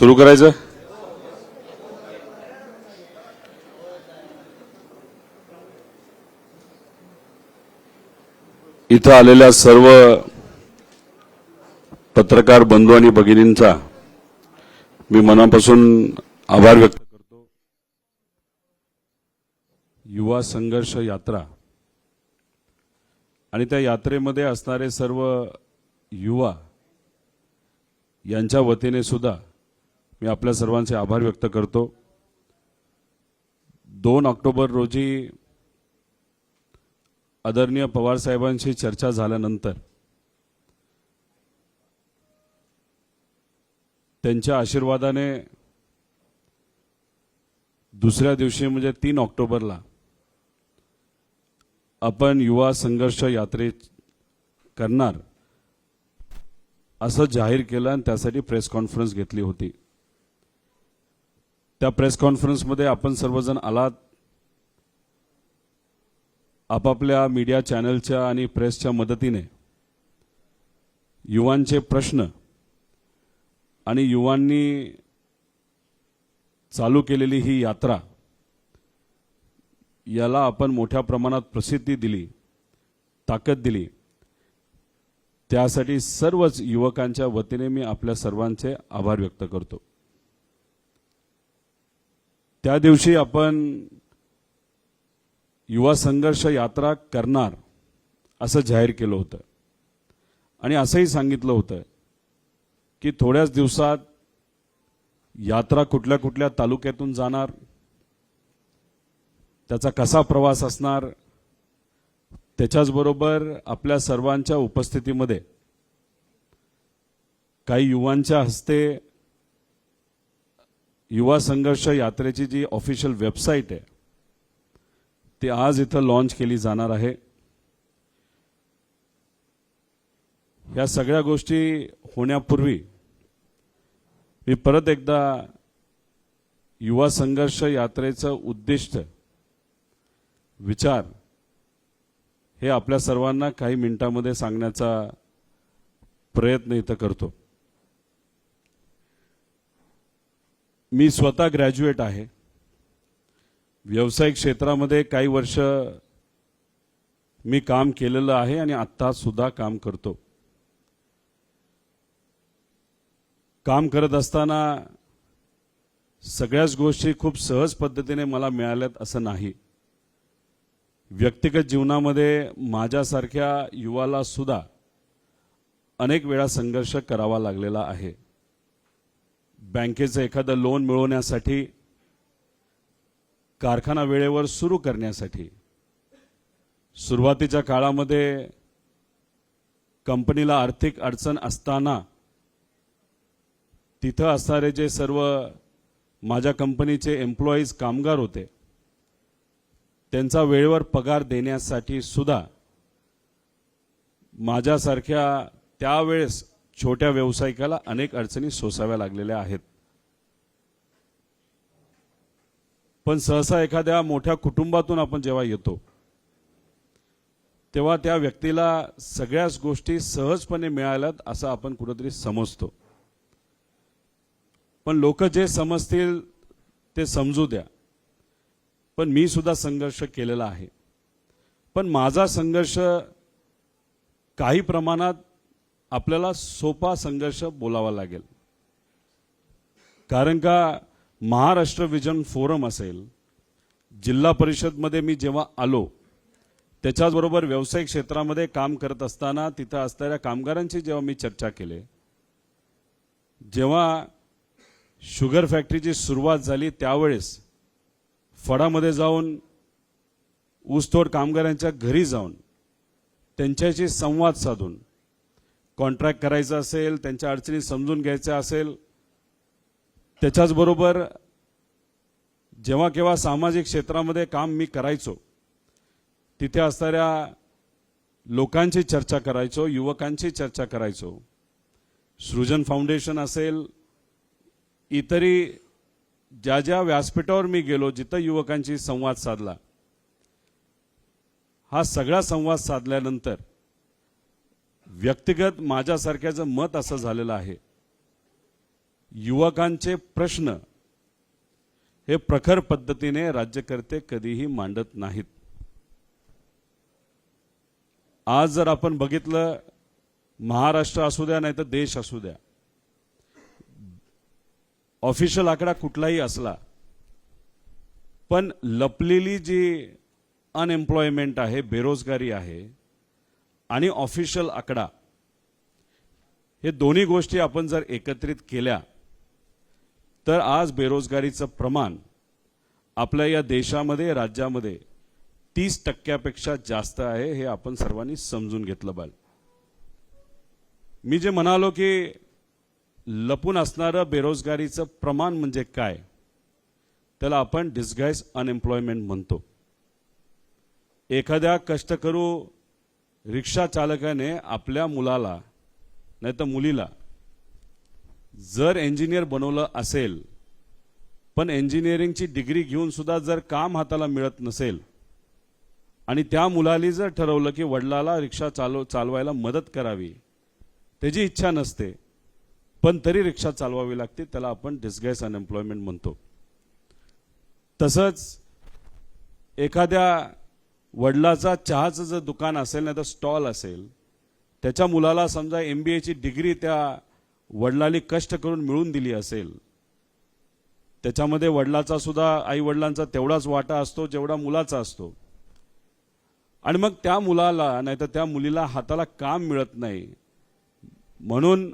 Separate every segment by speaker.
Speaker 1: सुरू करायचं. इथं आलेल्या सर्व पत्रकार बंधू आणि भगिनींचा मी मनापासून आभार व्यक्त करतो. युवा संघर्ष यात्रा आणि त्या यात्रेमध्ये असणारे सर्व युवा यांच्या वतीने सुद्धा मी आपल्या सर्वांचे आभार व्यक्त करतो. 2 ऑक्टोबर रोजी आदरणीय पवार साहेबांशी चर्चा झाल्यानंतर त्यांच्या आशीर्वादाने दुसऱ्या दिवशी म्हणजे 3 ऑक्टोबरला आपण युवा संघर्ष यात्रे करणार असं जाहीर केलं आणि त्यासाठी प्रेस कॉन्फरन्स घेतली होती. त्या प्रेस कॉन्फरन्समध्ये आपण सर्वजण आलात. आपापल्या मीडिया चॅनलच्या आणि प्रेसच्या मदतीने युवांचे प्रश्न आणि युवांनी चालू केलेली ही यात्रा याला आपण मोठ्या प्रमाणात प्रसिद्धी दिली, ताकद दिली. त्यासाठी सर्वच युवकांच्या वतीने मी आपल्या सर्वांचे आभार व्यक्त करतो. त्या दिवशी आपण युवा संघर्ष यात्रा करणार असं जाहीर केलं होतं आणि असंही सांगितलं होतं की थोड्याच दिवसात यात्रा कुठल्या कुठल्या तालुक्यातून जाणार, त्याचा कसा प्रवास असणार, त्याच्याचबरोबर आपल्या सर्वांच्या उपस्थितीमध्ये काही युवांच्या हस्ते युवा संघर्ष यात्रेची जी ऑफिशियल वेबसाईट आहे ती आज इथं लॉन्च केली जाणार आहे. या सगळ्या गोष्टी होण्यापूर्वी मी परत एकदा युवा संघर्ष यात्रेचं उद्दिष्ट, विचार हे आपल्या सर्वांना काही मिनिटांमध्ये सांगण्याचा प्रयत्न इथं करतो. मी स्वतः ग्रॅज्युएट आहे. व्यावसायिक क्षेत्रामध्ये काही वर्ष मी काम केलेलं आहे आणि आत्ता सुद्धा काम करतो. काम करत असताना सगळ्याच गोष्टी खूप सहज पद्धतीने मला मिळाल्यात असं नाही. व्यक्तिगत जीवनामध्ये माझ्यासारख्या युवाला सुद्धा अनेक वेळा संघर्ष करावा लागलेला आहे. बँकेचं एखादं लोन मिळवण्यासाठी, कारखाना वेळेवर सुरू करण्यासाठी, सुरुवातीच्या काळामध्ये कंपनीला आर्थिक अडचण असताना तिथं असणारे जे सर्व माझ्या कंपनीचे एम्प्लॉईज, कामगार होते, त्यांचा वेळेवर पगार देण्यासाठी सुद्धा माझ्यासारख्या त्यावेळेस छोट्या व्यावसायिकाला अनेक अडचणी सोसाव्या लागलेल्या आहेत. पण सहसा एखाद्या मोठ्या कुटुंबातून आपण जेव्हा येतो तेव्हा त्या व्यक्तीला सगळ्याच गोष्टी सहजपणे मिळाल्यात असं आपण कुठेतरी समजतो. पण लोक जे समजतील ते समजू द्या. पण मी सुद्धा संघर्ष केलेला आहे. पण माझा संघर्ष काही प्रमाणात आपल्याला सोपा संघर्ष बोलावा लागेल. कारण का महाराष्ट्र विजन फोरम असेल, जिल्हा परिषदमध्ये मी जेव्हा आलो त्याच्याचबरोबर व्यावसायिक क्षेत्रामध्ये काम करत असताना तिथं असणाऱ्या कामगारांची जेव्हा मी चर्चा केली, जेव्हा शुगर फॅक्टरीची सुरुवात झाली त्यावेळेस फडामध्ये जाऊन ऊसतोड कामगारांच्या घरी जाऊन त्यांच्याशी संवाद साधून कॉन्ट्रॅक्ट करायचा असेल, त्यांच्या अडचणी समजून घ्यायच्या असेल, त्याच्याचबरोबर जेव्हा केव्हा सामाजिक क्षेत्रामध्ये काम मी करायचो तिथे असणाऱ्या लोकांची चर्चा करायचो, युवकांची चर्चा करायचो. सृजन फाउंडेशन असेल, इतरी ज्या ज्या व्यासपीठावर मी गेलो जिथं युवकांशी संवाद साधला, हा सगळा संवाद साधल्यानंतर व्यक्तिगत माझ्यासारख्याचं मत असं झालेलं आहे युवकांचे प्रश्न हे प्रखर पद्धतीने राज्यकर्ते कधीही मांडत नाहीत. आज जर आपण बघितलं, महाराष्ट्र असू द्या नाही तर देश असू द्या, ऑफिशियल आकडा कुठलाही असला, पण लपलेली जी अनएम्प्लॉयमेंट आहे, बेरोजगारी आहे, आणि ऑफिशियल आकडा, हे दोन्ही गोष्टी आपण जर एकत्रित केल्या तर आज बेरोजगारीचं प्रमाण आपल्या या देशामध्ये, राज्यामध्ये 30% जास्त आहे. हे आपण सर्वांनी समजून घेतलं पाहिजे. मी जे म्हणालो की लपून असणारं बेरोजगारीचं प्रमाण म्हणजे काय, त्याला आपण डिस्गाइज अनएम्प्लॉयमेंट म्हणतो. एखाद्या कष्टकरू रिक्षा चालकाने आपल्या मुलाला नाही तर मुलीला जर इंजिनियर बनवलं असेल, पण इंजिनिअरिंगची डिग्री घेऊन सुद्धा जर काम हाताला मिळत नसेल, आणि त्या मुलाली जर ठरवलं की वडिलाला रिक्षा चालवायला मदत करावी, त्याची इच्छा नसते पण तरी रिक्षा चालवावी लागते, त्याला आपण डिस्गाइज अनएम्प्लॉयमेंट म्हणतो. तसंच एखाद्या वडिलाचा चहाचं जर दुकान असेल नाही तर स्टॉल असेल, त्याच्या मुलाला समजा MBAची डिग्री त्या वडिलांनी कष्ट करून मिळवून दिली असेल, त्याच्यामध्ये वडिलाचा सुद्धा, आई वडिलांचा तेवढाच वाटा असतो जेवढा मुलाचा असतो, आणि मग त्या मुलाला नाही तर त्या मुलीला हाताला काम मिळत नाही, म्हणून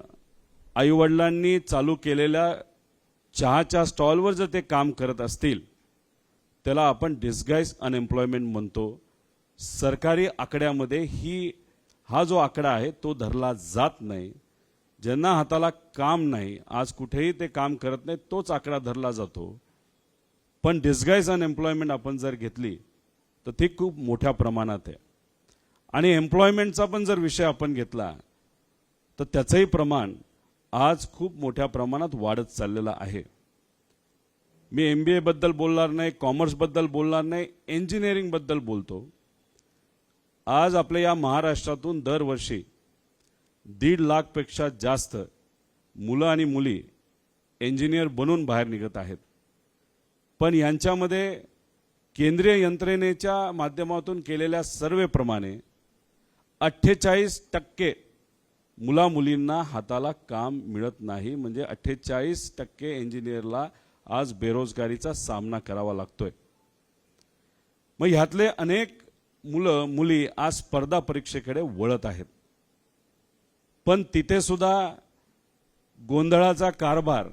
Speaker 1: आई वडिलांनी चालू केलेल्या चहाच्या स्टॉलवर जर ते काम करत असतील, त्याला आपण डिस्गाइज अनएम्प्लॉयमेंट म्हणतो. सरकारी आकड्यामध्ये हा जो आकडा आहे तो धरला जात नाही. ज्यांना हाताला काम नाही, आज कुठेही ते काम करत नाही, तोच आकडा धरला जातो. पण डिस्गाइज अनएम्प्लॉयमेंट आपण जर घेतली तर ती खूप मोठ्या प्रमाणात आहे. आणि एम्प्लॉयमेंटचा पण जर विषय आपण घेतला तर त्याचंही प्रमाण आज खूप मोठ्या प्रमाणात वाढत चाललेलं आहे. मी MBA बद्दल बोलणार नाही, कॉमर्स बद्दल बोलणार नाही, इंजिनिअरिंग बद्दल बोलतो. आज आपल्या या महाराष्ट्रातून दरवर्षी 1.5 लाखपेक्षा जास्त मुलं आणि मुली इंजिनियर बनून बाहेर निघत आहेत. पण यांच्यामध्ये केंद्रीय यंत्रणेच्या माध्यमातून केलेल्या सर्वेप्रमाणे 48% मुला मुलींना हाताला काम मिळत नाही. म्हणजे 48% इंजिनियरला आज बेरोजगारीचा सामना करावा लागतोय. मग ह्यातले अनेक मुलं मुली आज स्पर्धा परीक्षेकडे वळत आहेत, पण तिथे सुद्धा गोंधळाचा कारभार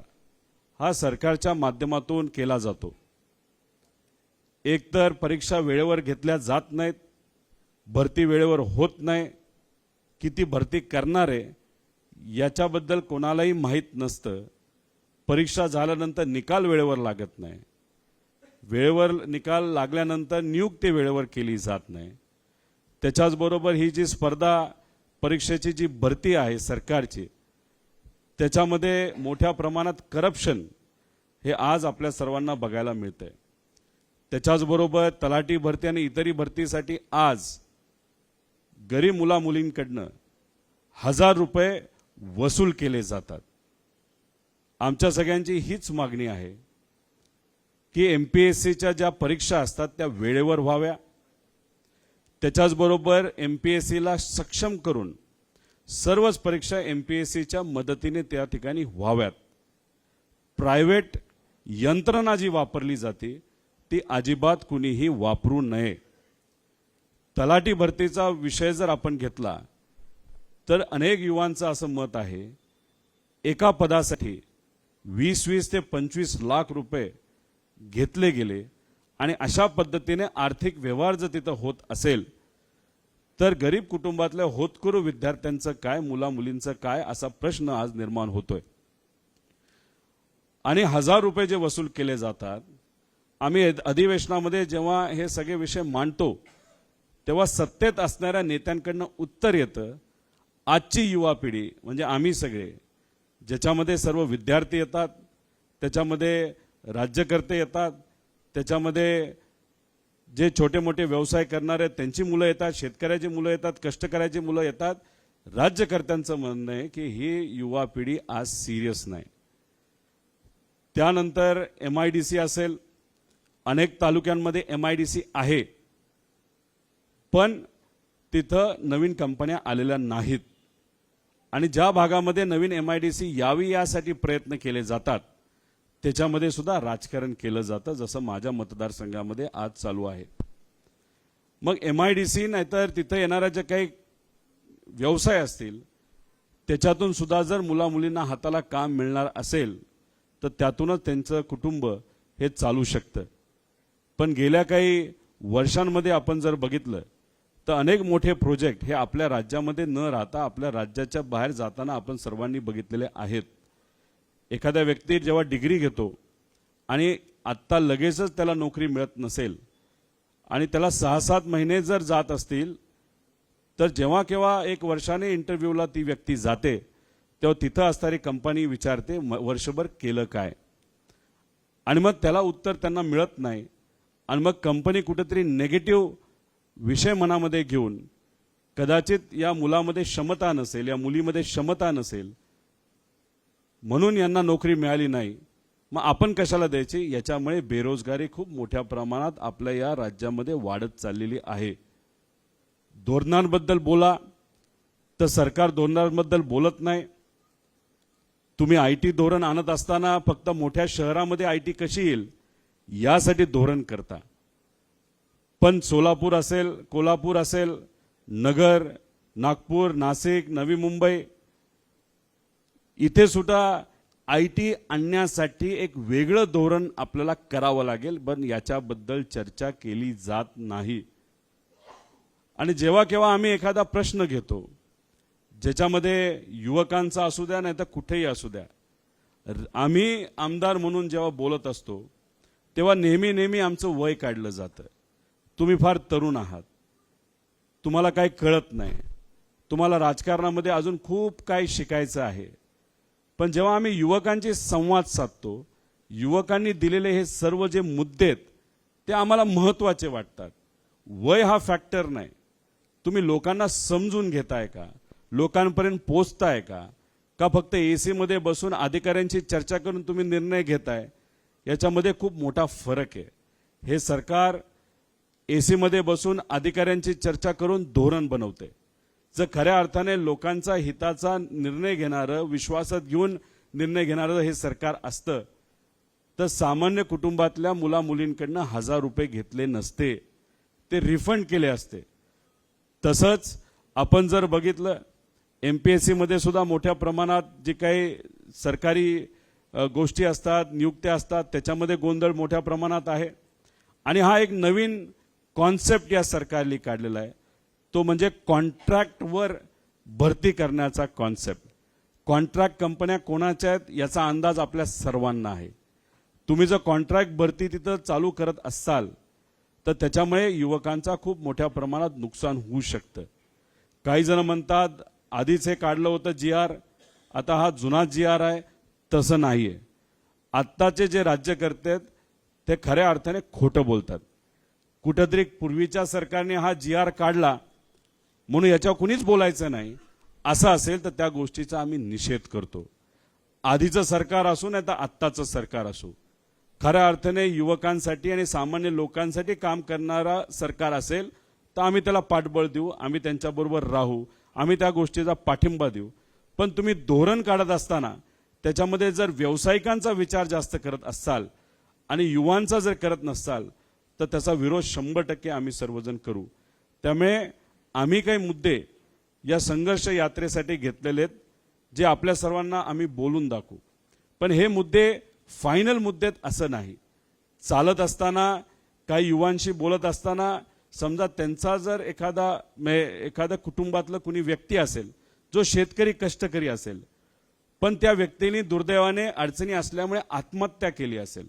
Speaker 1: हा सरकारच्या माध्यमातून केला जातो. एकतर परीक्षा वेळेवर घेतल्या जात नाहीत, भरती वेळेवर होत नाही, किती भरती करणार आहे याच्याबद्दल कोणालाही माहीत नसतं. परीक्षा झाल्यानंतर निकाल वेळेवर लागत नाही, वेळेवर निकाल लागल्यानंतर नियुक्ती वेळेवर केली जात नाही. त्याच्याचबरोबर ही जी स्पर्धा परीक्षेची जी भरती आहे सरकारची, त्याच्यामध्ये मोठ्या प्रमाणात करप्शन हे आज आपल्या सर्वांना बघायला मिळतंय. त्याच्याचबरोबर तलाठी भरती आणि इतरही भरतीसाठी आज गरीब मुला मुलींकडनं 1000 रुपये वसूल केले जातात. आमच्या सगळ्यांची हीच मागणी आहे की MPSCच्या ज्या परीक्षा असतात त्या वेळेवर व्हाव्या. त्याच्याचबरोबर MPSCला सक्षम करून सर्वच परीक्षा MPSCच्या मदतीने त्या ठिकाणी व्हाव्यात. प्रायव्हेट यंत्रणा जी वापरली जाते ती अजिबात कुणीही वापरू नये. तलाठी भरतीचा विषय जर आपण घेतला तर अनेक युवांचं असं मत आहे, एका पदासाठी 20 ते 25 लाख रुपये घेतले गेले, आणि अशा पद्धतीने आर्थिक व्यवहार जर तिथं होत असेल तर गरीब कुटुंबातल्या होतकरू विद्यार्थ्यांचं काय, मुला मुलींचं काय, असा प्रश्न आज निर्माण होतोय. आणि 1000 रुपये जे वसूल केले जातात, आम्ही अधिवेशनामध्ये जेव्हा हे सगळे विषय मांडतो तेव्हा सत्तेत असणाऱ्या नेत्यांकडनं उत्तर येतं, आजची युवा पिढी म्हणजे आम्ही सगळे, ज्याच्यामध्ये सर्व विद्यार्थी येतात, त्याच्यामध्ये राज्यकर्ते येतात, त्याच्यामध्ये जे छोटे मोठे व्यवसाय करणारे त्यांची मुलं येतात, शेतकऱ्याची मुलं येतात, कष्टकऱ्याची मुलं येतात. राज्यकर्त्यांचं म्हणणं आहे की ही युवा पिढी आज सिरियस नाही. त्यानंतर MIDC असेल, अनेक तालुक्यांमध्ये MIDC आहे, पण तिथं नवीन कंपन्या आलेल्या नाहीत आणि ज्या भागामध्ये नवीन MIDC यावी यासाठी प्रयत्न केले जातात त्याच्यामध्ये सुद्धा राजकारण केलं जातं, जसं माझ्या मतदारसंघामध्ये आज चालू आहे. मग MIDC नाहीतर तिथं येणाऱ्या जे काही व्यवसाय असतील त्याच्यातून सुद्धा जर मुलामुलींना हाताला काम मिळणार असेल तर त्यातूनच त्यांचं कुटुंब हे चालू शकतं. पण गेल्या काही वर्षांमध्ये आपण जर बघितलं तर अनेक मोठे प्रोजेक्ट हे आपल्या राज्यामध्ये न राहता आपल्या राज्याच्या बाहेर जाताना आपण सर्वांनी बघितलेले आहेत. एखाद्या व्यक्ती जेव्हा डिग्री घेतो आणि आत्ता लगेचच त्याला नोकरी मिळत नसेल आणि त्याला 6-7 महिने जर जात असतील तर जेव्हा केव्हा 1 वर्षाने इंटरव्ह्यूला ती व्यक्ती जाते तेव्हा तिथं असणारी कंपनी विचारते वर्षभर केलं काय, आणि मग त्याला उत्तर त्यांना मिळत नाही आणि मग कंपनी कुठेतरी नेगेटिव्ह विषय मनामध्ये घेऊन कदाचित या मुलामध्ये क्षमता नसेल, या मुलीमध्ये क्षमता नसेल म्हणून यांना नोकरी मिळाली नाही, मग आपण कशाला द्यायची. याच्यामुळे बेरोजगारी खूप मोठ्या प्रमाणात आपल्या या राज्यामध्ये वाढत चाललेली आहे. धोरणांबद्दल बोला तर सरकार धोरणांबद्दल बोलत नाही. तुम्ही IT धोरण आणत असताना फक्त मोठ्या शहरामध्ये IT कशी येईल यासाठी धोरण करता, पण सोलापूर असेल, कोल्हापूर असेल, नगर, नागपूर, नाशिक, नवी मुंबई इथे सुद्धा IT आणण्यासाठी एक वेगळं धोरण आपल्याला करावं लागेल, पण याच्याबद्दल चर्चा केली जात नाही. आणि जेव्हा केव्हा आम्ही एखादा प्रश्न घेतो ज्याच्यामध्ये युवकांचा असू द्या नाही तर कुठेही असू द्या, आम्ही आमदार म्हणून जेव्हा बोलत असतो तेव्हा नेहमी आमचं वय काढलं जातं. तुम्ही फार तरुण आहात, तुम्हाला काही कळत नाही, तुम्हाला राजकारणामध्ये अजून खूप काही शिकायचं आहे. पण जेव्हा आम्ही युवकांशी संवाद साधतो, युवकांनी दिलेले हे सर्व जे मुद्दे आहेत ते आम्हाला महत्त्वाचे वाटतात. वय हा फॅक्टर नाही. तुम्ही लोकांना समजून घेताय का, लोकांपर्यंत पोहोचताय का, का फक्त AC मध्ये बसून अधिकाऱ्यांची चर्चा करून तुम्ही निर्णय घेताय, याच्यामध्ये खूप मोठा फरक आहे. हे सरकार AC मध्ये बसून अधिकाऱ्यांची चर्चा करून धोरण बनवते. जर खऱ्या अर्थाने लोकांचा हिताचा निर्णय घेणारं, विश्वासात घेऊन निर्णय घेणारं हे सरकार असतं तर सामान्य कुटुंबातल्या मुलामुलींकडनं 1000 रुपये घेतले नसते, ते रिफंड केले असते. तसंच आपण जर बघितलं MPSC मध्ये सुद्धा मोठ्या प्रमाणात जे काही सरकारी गोष्टी असतात, नियुक्त्या असतात, त्याच्यामध्ये गोंधळ मोठ्या प्रमाणात आहे. आणि हा एक नवीन कॉन्सेप्ट या सरकारने काढलेला आहे, तो म्हणजे कॉन्ट्रॅक्टवर भरती करण्याचा कॉन्सेप्ट. कॉन्ट्रॅक्ट कंपन्या कोणाच्या आहेत याचा अंदाज आपल्या सर्वांना आहे. तुम्ही जर कॉन्ट्रॅक्ट भरती तिथं चालू करत असाल तर त्याच्यामुळे युवकांचा खूप मोठ्या प्रमाणात नुकसान होऊ शकतं. काही जण म्हणतात आधीच हे काढलं होतं GR, आता हा जुना GR आहे. तसं नाही आहे. आत्ताचे जे राज्यकर्ते आहेत ते खऱ्या अर्थाने खोटं बोलतात. कुठेतरी पूर्वीच्या सरकारने हा GR काढला म्हणून याच्यावर कुणीच बोलायचं नाही असं असेल तर त्या गोष्टीचा आम्ही निषेध करतो. आधीचं सरकार असो नाही तर आत्ताचं सरकार असो, खऱ्या अर्थाने युवकांसाठी आणि सामान्य लोकांसाठी काम करणारा सरकार असेल तर आम्ही त्याला पाठबळ देऊ, आम्ही त्यांच्याबरोबर राहू, आम्ही त्या गोष्टीचा पाठिंबा देऊ. पण तुम्ही धोरण काढत असताना त्याच्यामध्ये जर व्यावसायिकांचा विचार जास्त करत असाल आणि युवांचा जर करत नसाल तर त्याचा विरोध 100% आम्ही सर्वजण करू. त्यामुळे आम्ही काही मुद्दे या संघर्ष यात्रेसाठी घेतलेले आहेत जे आपल्या सर्वांना आम्ही बोलून दाखवू. पण हे मुद्दे फायनल मुद्दे असं नाही. चालत असताना काही युवांशी बोलत असताना समजा त्यांचा जर एखादा कुटुंबातलं कुणी व्यक्ती असेल जो शेतकरी कष्टकरी असेल, पण त्या व्यक्तीने दुर्दैवाने अडचणी असल्यामुळे आत्महत्या केली असेल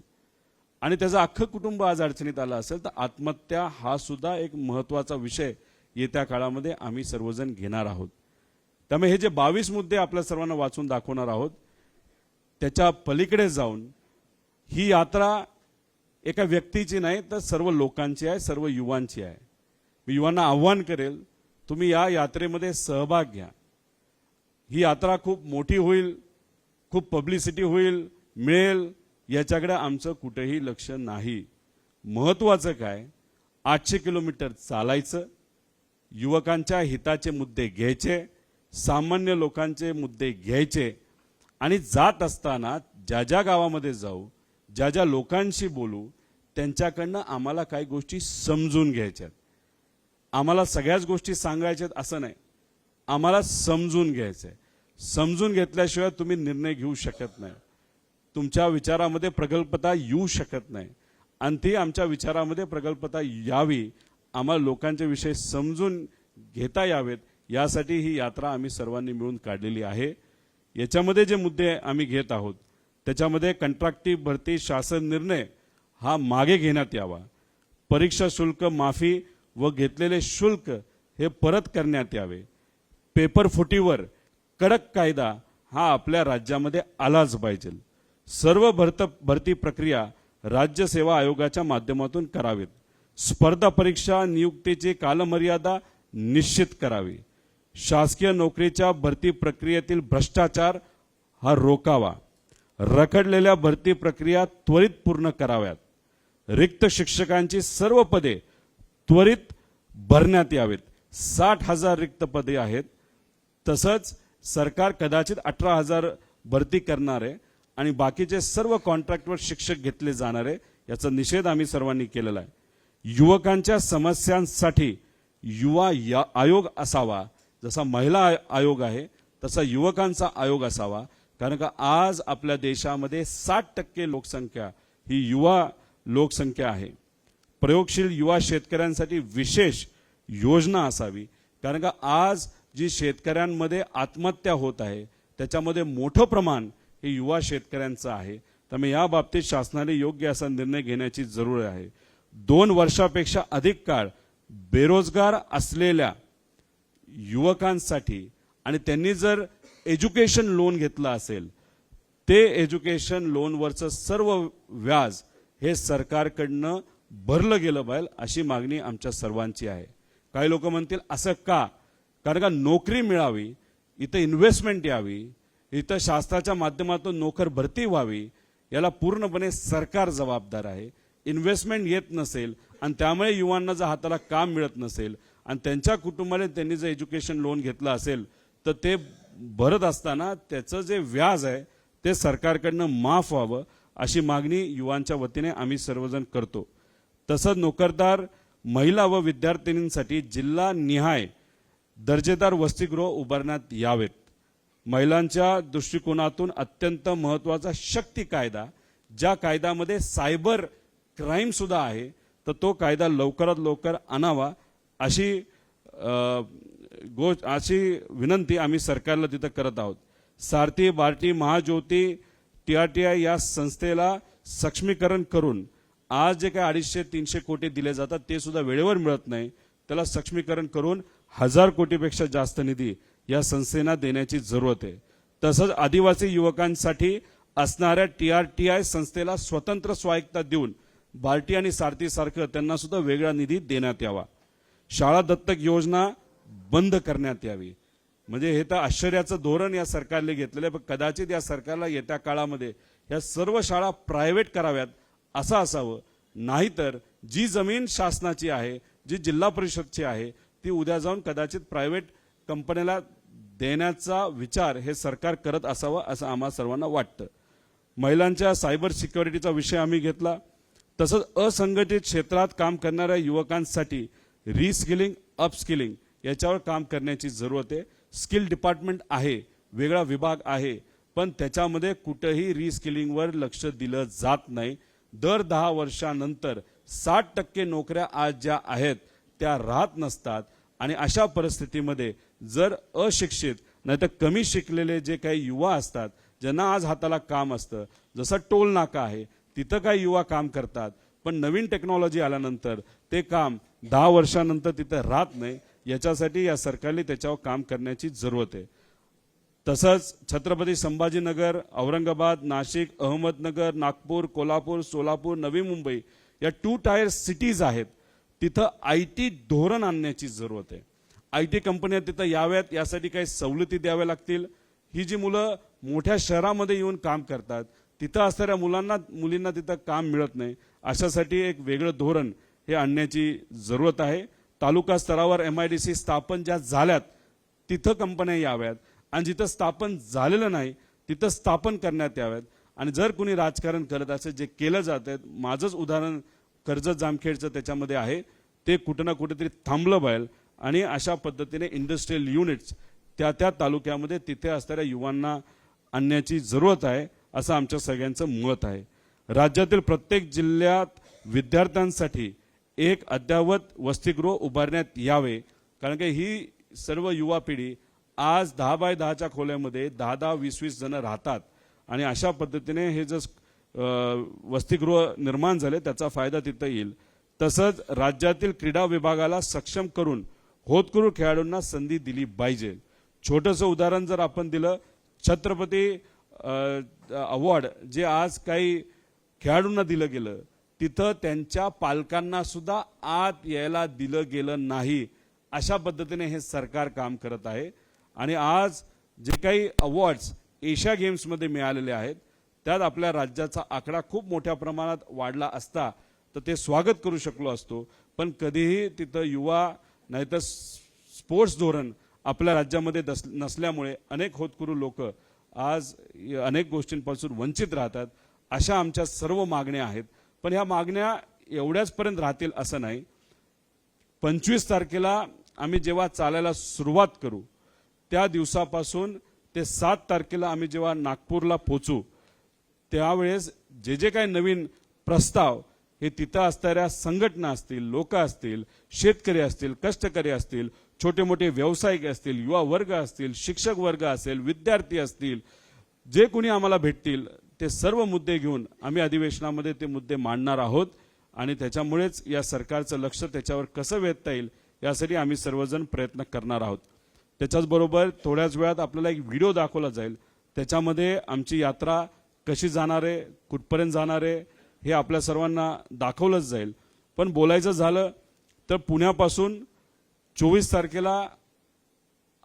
Speaker 1: आणि त्याचं अख्खं कुटुंब आज अडचणीत आलं असेल तर आत्महत्या हा सुद्धा एक महत्त्वाचा विषय येत्या काळामध्ये आम्ही सर्वजण घेणार आहोत. त्यामुळे हे जे 22 मुद्दे आपल्या सर्वांना वाचून दाखवणार आहोत त्याच्या पलीकडे जाऊन ही यात्रा एका व्यक्तीची नाही तर सर्व लोकांची आहे, सर्व युवांची आहे. मी युवांना आव्हान करेल, तुम्ही या यात्रेमध्ये सहभाग घ्या. ही यात्रा खूप मोठी होईल, खूप पब्लिसिटी होईल, मिळेल, याच्याकडे आमचं कुठेही लक्ष नाही. महत्त्वाचं काय, 800 किलोमीटर चालायचं, युवकांच्या हिताचे मुद्दे घ्यायचे, सामान्य लोकांचे मुद्दे घ्यायचे आणि जात असताना ज्या ज्या गावामध्ये जाऊ, ज्या ज्या लोकांशी बोलू, त्यांच्याकडनं आम्हाला काही गोष्टी समजून घ्यायच्यात. आम्हाला सगळ्याच गोष्टी सांगायच्यात असं नाही, आम्हाला समजून घ्यायचं आहे. समजून घेतल्याशिवाय तुम्ही निर्णय घेऊ शकत नाही. तुमच्या विचारामध्ये प्रगल्भता येऊ शकत नाही आणि ती आमच्या विचारामध्ये प्रगल्भता यावी, आम्हाला लोकांचे विषय समजून घेता यावेत, यासाठी ही यात्रा आम्ही सर्वांनी मिळून काढलेली आहे. याच्यामध्ये जे मुद्दे आम्ही घेत आहोत त्याच्यामध्ये कंत्राटी भरती शासन निर्णय हा मागे घेण्यात यावा, परीक्षा शुल्क माफी व घेतलेले शुल्क हे परत करण्यात यावे, पेपर फुटीवर कडक कायदा हा आपल्या राज्यामध्ये आलाच पाहिजे, सर्व भरती प्रक्रिया राज्य सेवा आयोगाच्या माध्यमातून करावेत, स्पर्धा परीक्षा नियुक्तीची कालमर्यादा निश्चित करावी, शासकीय नोकरीच्या भरती प्रक्रियेतील भ्रष्टाचार हा रोकावा, रखडलेल्या भरती प्रक्रिया त्वरित पूर्ण कराव्यात, रिक्त शिक्षकांची सर्व पदे त्वरित भरण्यात यावेत. 60,000 रिक्त पदे आहेत. तसंच सरकार कदाचित 18,000 भरती करणार आहे आणि बाकीचे सर्व कॉन्ट्रॅक्टवर शिक्षक घेतले जाणार आहे. याचा निषेध आम्ही सर्वांनी केलेला आहे. युवकांच्या समस्यांसाठी युवा आयोग असावा, जसा महिला आयोग आहे तसा युवकांचा आयोग असावा. कारण का आज आपल्या देशामध्ये 60% लोकसंख्या ही युवा लोकसंख्या आहे. प्रयोगशील युवा शेतकऱ्यांसाठी विशेष योजना असावी. कारण का आज जी शेतकऱ्यांमध्ये आत्महत्या होत आहे त्याच्यामध्ये मोठं प्रमाण हे युवा शेतकऱ्यांचं आहे. त्यामुळे या बाबतीत शासनाने योग्य असा निर्णय घेण्याची जरूर आहे. 2 वर्षापेक्षा अधिक काळ बेरोजगार असलेल्या युवकांसाठी आणि त्यांनी जर एज्युकेशन लोन घेतलं असेल, ते एज्युकेशन लोनवरचं सर्व व्याज हे सरकारकडनं भरलं गेलं पाहिजे अशी मागणी आमच्या सर्वांची आहे. काही लोक म्हणतील असं का? कारण का नोकरी मिळावी, इथं इन्व्हेस्टमेंट यावी, इथं शासनाच्या माध्यमातून नोकर भरती व्हावी, याला पूर्णपणे सरकार जबाबदार आहे. इन्व्हेस्टमेंट येत नसेल आणि त्यामुळे युवांना जर हाताला काम मिळत नसेल आणि त्यांच्या कुटुंबाने त्यांनी जर एज्युकेशन लोन घेतलं असेल तर ते भरत असताना त्याचं जे व्याज आहे ते सरकारकडनं माफ व्हावं अशी मागणी युवांच्या वतीने आम्ही सर्वजण करतो. तसंच नोकरदार महिला व विद्यार्थिनींसाठी जिल्हानिहाय दर्जेदार वसतिगृह उभारण्यात यावेत. महिलांच्या दृष्टिकोनातून अत्यंत महत्त्वाचा शक्ती कायदा, ज्या कायद्यामध्ये सायबर क्राईम सुद्धा आहे, तर तो कायदा लवकरात लवकर आणावा अशी विनंती आम्ही सरकारला तिथं करत आहोत. सारथी, बार्टी, महाज्योती, TRTI या संस्थेला सक्षमीकरण करून आज जे काही 250-300 कोटी दिले जातात ते सुद्धा वेळेवर मिळत नाही. त्याला सक्षमीकरण करून 1000 कोटीपेक्षा जास्त निधी या संस्थेला देण्याची जरूरत आहे. तसंच आदिवासी युवकांसाठी असणाऱ्या TRTI संस्थेला स्वतंत्र स्वायत्तता देऊन बार्टी आणि सारथी सारखं त्यांना सुद्धा वेगळा निधी देण्यात यावा. शाळा दत्तक योजना बंद करण्यात यावी. म्हणजे हे तर आश्चर्याचं धोरण या सरकारने घेतलेलं आहे, पण कदाचित या सरकारला येत्या काळामध्ये या सर्व शाळा प्रायव्हेट कराव्यात असं असावं. नाहीतर जी जमीन शासनाची आहे, जी जिल्हा परिषदची आहे, ती उद्या जाऊन कदाचित प्रायव्हेट कंपनीला देण्याचा विचार हे सरकार करत असावं असं आम्हा सर्वांना वाटतं. महिलांच्या सायबर सिक्युरिटीचा विषय आम्ही घेतला. तसंच असंघटित क्षेत्रात काम करणाऱ्या युवकांसाठी रिस्किलिंग, अपस्किलिंग याच्यावर काम करण्याची जरूरत आहे. स्किल डिपार्टमेंट आहे, वेगळा विभाग आहे, पण त्याच्यामध्ये कुठेही रिस्किलिंगवर लक्ष दिलं जात नाही. दर 10 वर्षानंतर 60% नोकऱ्या आज ज्या आहेत त्या राहत नसतात आणि अशा परिस्थितीमध्ये जर अशिक्षित नाही तर कमी शिकलेले जे काही युवा असतात, ज्यांना आज हाताला काम असतं, जसं टोल नाका आहे तिथं काही युवा काम करतात, पण नवीन टेक्नॉलॉजी आल्यानंतर ते काम 10 वर्षानंतर तिथं राहत नाही. याच्यासाठी या सरकारने त्याच्यावर काम करण्याची जरूरत आहे. तसंच छत्रपती संभाजीनगर, औरंगाबाद, नाशिक, अहमदनगर, नागपूर, कोल्हापूर, सोलापूर, नवी मुंबई या 2 टायर सिटीज आहेत, तिथं IT धोरण आणण्याची जरूरत आहे. IT कंपन्या तिथं याव्यात, यासाठी काही सवलती द्याव्या लागतील. ही जी मुलं मोठ्या शहरामध्ये येऊन काम करतात तिथं असणाऱ्या मुलींना तिथं काम मिळत नाही. अशासाठी एक वेगळं धोरण हे आणण्याची जरूरत आहे. तालुका स्तरावर MIDC स्थापन ज्या झाल्यात तिथं कंपन्या याव्यात आणि जिथं स्थापन झालेलं नाही तिथं स्थापन करण्यात याव्यात. आणि जर कुणी राजकारण करत असेल, जे केलं जात आहे, माझंच उदाहरण कर्जत जामखेडचं त्याच्यामध्ये आहे, ते कुठं ना कुठेतरी थांबलं पाहिजे. आणि अशा पद्धतीने इंडस्ट्रियल युनिट्स त्या तालुक्यामध्ये तिथे असणाऱ्या युवांना आणण्याची जरूरत आहे, असं आमच्या सगळ्यांचं मत आहे. राज्यातील प्रत्येक जिल्ह्यात विद्यार्थ्यांसाठी एक अद्ययावत वसतिगृह उभारण्यात यावे. कारण की ही सर्व युवा पिढी आज 10 बाय 10च्या खोल्यामध्ये 10-10, 20-20 जण राहतात. आणि अशा पद्धतीने हे जर वसतिगृह निर्माण झाले त्याचा फायदा तिथं येईल. तसंच राज्यातील क्रीडा विभागाला सक्षम करून होतकरू खेळाडूंना संधी दिली पाहिजे. छोटंसं उदाहरण जर आपण दिलं, छत्रपती अवॉर्ड जे आज काही खेळाडूंना दिलं गेलं, तिथं त्यांच्या पालकांना सुद्धा आत यायला दिलं गेलं नाही. अशा पद्धतीने हे सरकार काम करत आहे. आणि आज जे काही अवॉर्ड्स एशिया गेम्समध्ये मिळालेले आहेत त्यात आपल्या राज्याचा आकडा खूप मोठ्या प्रमाणात वाढला असता तर ते स्वागत करू शकलो असतो. पण कधीही तिथं युवा नाहीतर स्पोर्ट्स धोरण आपल्या राज्यामध्ये नसल्यामुळे अनेक होतकरू लोक आज अनेक गोष्टींपासून वंचित राहतात. अशा आमच्या सर्व मागण्या आहेत. पण ह्या मागण्या एवढ्याचपर्यंत राहतील असं नाही. 25 तारखेला आम्ही जेव्हा चालायला सुरुवात करू त्या दिवसापासून ते 7 तारखेला आम्ही जेव्हा नागपूरला पोचू त्यावेळेस जे जे काही नवीन प्रस्ताव हे तिथं असणाऱ्या संघटना असतील, लोक असतील, शेतकरी असतील, कष्टकरी असतील, छोटे मोठे व्यावसायिक असतील, युवा वर्ग असतील, शिक्षक वर्ग असेल, विद्यार्थी असतील, जे कोणी आम्हाला भेटतील ते सर्व मुद्दे घेऊन आम्ही अधिवेशनामध्ये ते मुद्दे मांडणार आहोत. आणि त्याच्यामुळेच या सरकारचं लक्ष त्याच्यावर कसं वेधता येईल यासाठी आम्ही सर्वजण प्रयत्न करणार आहोत. त्याच्याचबरोबर थोड्याच वेळात आपल्याला एक व्हिडिओ दाखवला जाईल. त्याच्यामध्ये आमची यात्रा कशी जाणार आहे, कुठपर्यंत जाणार आहे हे आपल्या सर्वांना दाखवलंच जाईल. पण बोलायचं झालं तर पुण्यापासून 24 तारखेला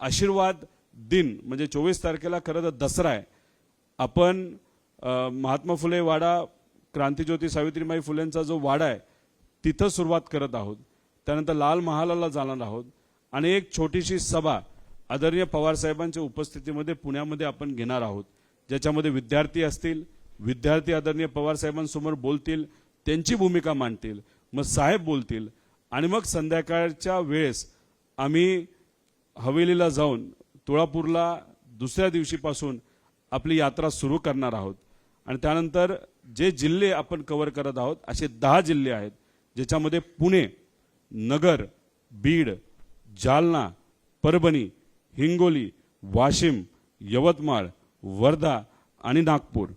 Speaker 1: आशीर्वाद दिन म्हणजे 24 तारखेला खरं तर दसरा आहे. आपण महात्मा फुले वाडा, क्रांतीज्योती सावित्रीबाई फुलेंचा जो वाडा आहे तिथं सुरुवात करत आहोत. त्यानंतर लाल महालाला जाणार आहोत आणि एक छोटीशी सभा आदरणीय पवार साहेबांच्या उपस्थितीमध्ये पुण्यामध्ये आपण घेणार आहोत, ज्याच्यामध्ये विद्यार्थी असतील, विद्यार्थी आदरणीय पवार साहेबांसमोर बोलतील, त्यांची भूमिका मांडतील, मग साहेब बोलतील आणि मग संध्याकाळच्या वेळेस आम्ही हवेलीला जाऊन तुळापूरला दुसऱ्या दिवशीपासून आपली यात्रा सुरू करणार आहोत. आणि त्यानंतर जे जिल्हे आपण कव्हर करत आहोत असे 10 जिल्हे आहेत, ज्याच्यामध्ये पुणे, नगर, बीड, जालना, परभणी, हिंगोली, वाशिम, यवतमाळ, वर्धा आणि नागपूर.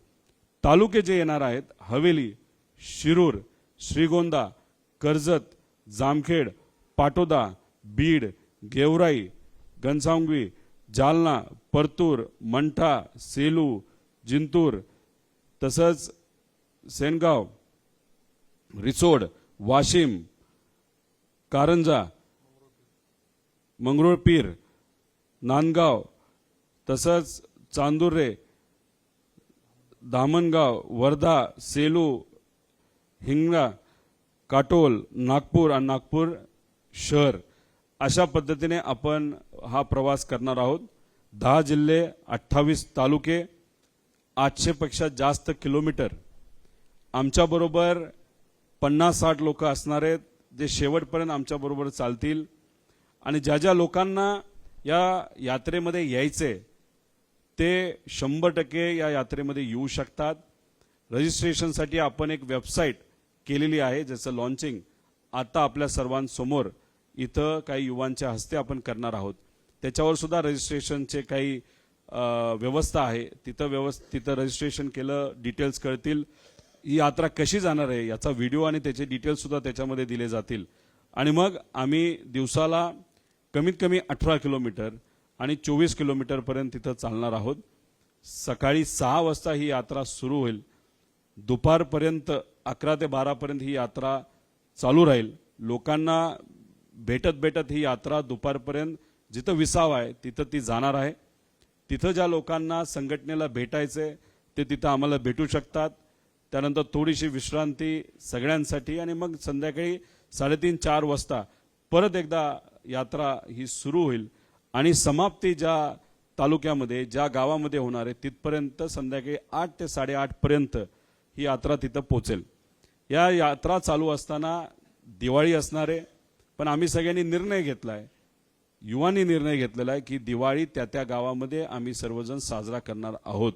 Speaker 1: तालुके जे येणार आहेत हवेली, शिरूर, श्रीगोंदा, कर्जत, जामखेड, पाटोदा, बीड, गेवराई, घनसावंगी, जालना, परतूर, मंठा, सेलू, जिंतूर, तसंच सेनगाव, रिसोड, वाशिम, कारंजा, मंगरुळपीर, नांदगाव, तसंच चांदुर्रे, धामणगाव, वर्धा, सेलू, हिंगणा, काटोल, नागपूर आणि नागपूर शहर अशा पद्धतीने आपण हा प्रवास करणार आहोत. 10 जिल्हे, 28 तालुके, 800 पेक्षा जास्त किलोमीटर. आमच्याबरोबर 50-60 लोक असणार आहेत जे शेवटपर्यंत आमच्याबरोबर चालतील. आणि ज्या ज्या लोकांना या यात्रेमध्ये यायचे ते 100% या यात्रेमध्ये येऊ शकतात. रजिस्ट्रेशनसाठी आपण एक वेबसाईट केलेली आहे ज्याचं लॉन्चिंग आता आपल्या सर्वांसमोर इथं काही युवांच्या हस्ते आपण करणार आहोत. त्याच्यावर सुद्धा रजिस्ट्रेशनचे काही व्यवस्था आहे. तिथं रजिस्ट्रेशन केलं डिटेल्स कळतील. ही यात्रा कशी जाणार आहे याचा व्हिडिओ आणि त्याचे डिटेल्स सुद्धा त्याच्यामध्ये दिले जातील. आणि मग आम्ही दिवसाला कमीत कमी 18 किलोमीटर आणि 24 किलोमीटरपर्यंत तिथं चालणार आहोत. सकाळी 6 वाजता ही यात्रा सुरू होईल. दुपारपर्यंत 11 ते 12 पर्यंत ही यात्रा चालू राहील. लोकांना भेटत ही यात्रा दुपारपर्यंत जिथं विसावा आहे तिथं ती जाणार आहे. तिथं ज्या लोकांना संघटनेला भेटायचे ते तिथं आम्हाला भेटू शकतात. त्यानंतर थोडीशी विश्रांती सगळ्यांसाठी आणि मग संध्याकाळी 3:30-4 वाजता परत एकदा यात्रा ही सुरू होईल आणि समाप्ती ज्या तालुक्यामध्ये ज्या गावामध्ये होणार आहे तिथपर्यंत संध्याकाळी 8 ते 8:30 पर्यंत ही यात्रा तिथं पोहोचेल. या यात्रा चालू असताना दिवाळी असणार आहे, पण आम्ही सगळ्यांनी निर्णय घेतला आहे, युवांनी निर्णय घेतलेला आहे की दिवाळी त्या त्या गावामध्ये आम्ही सर्वजण साजरा करणार आहोत.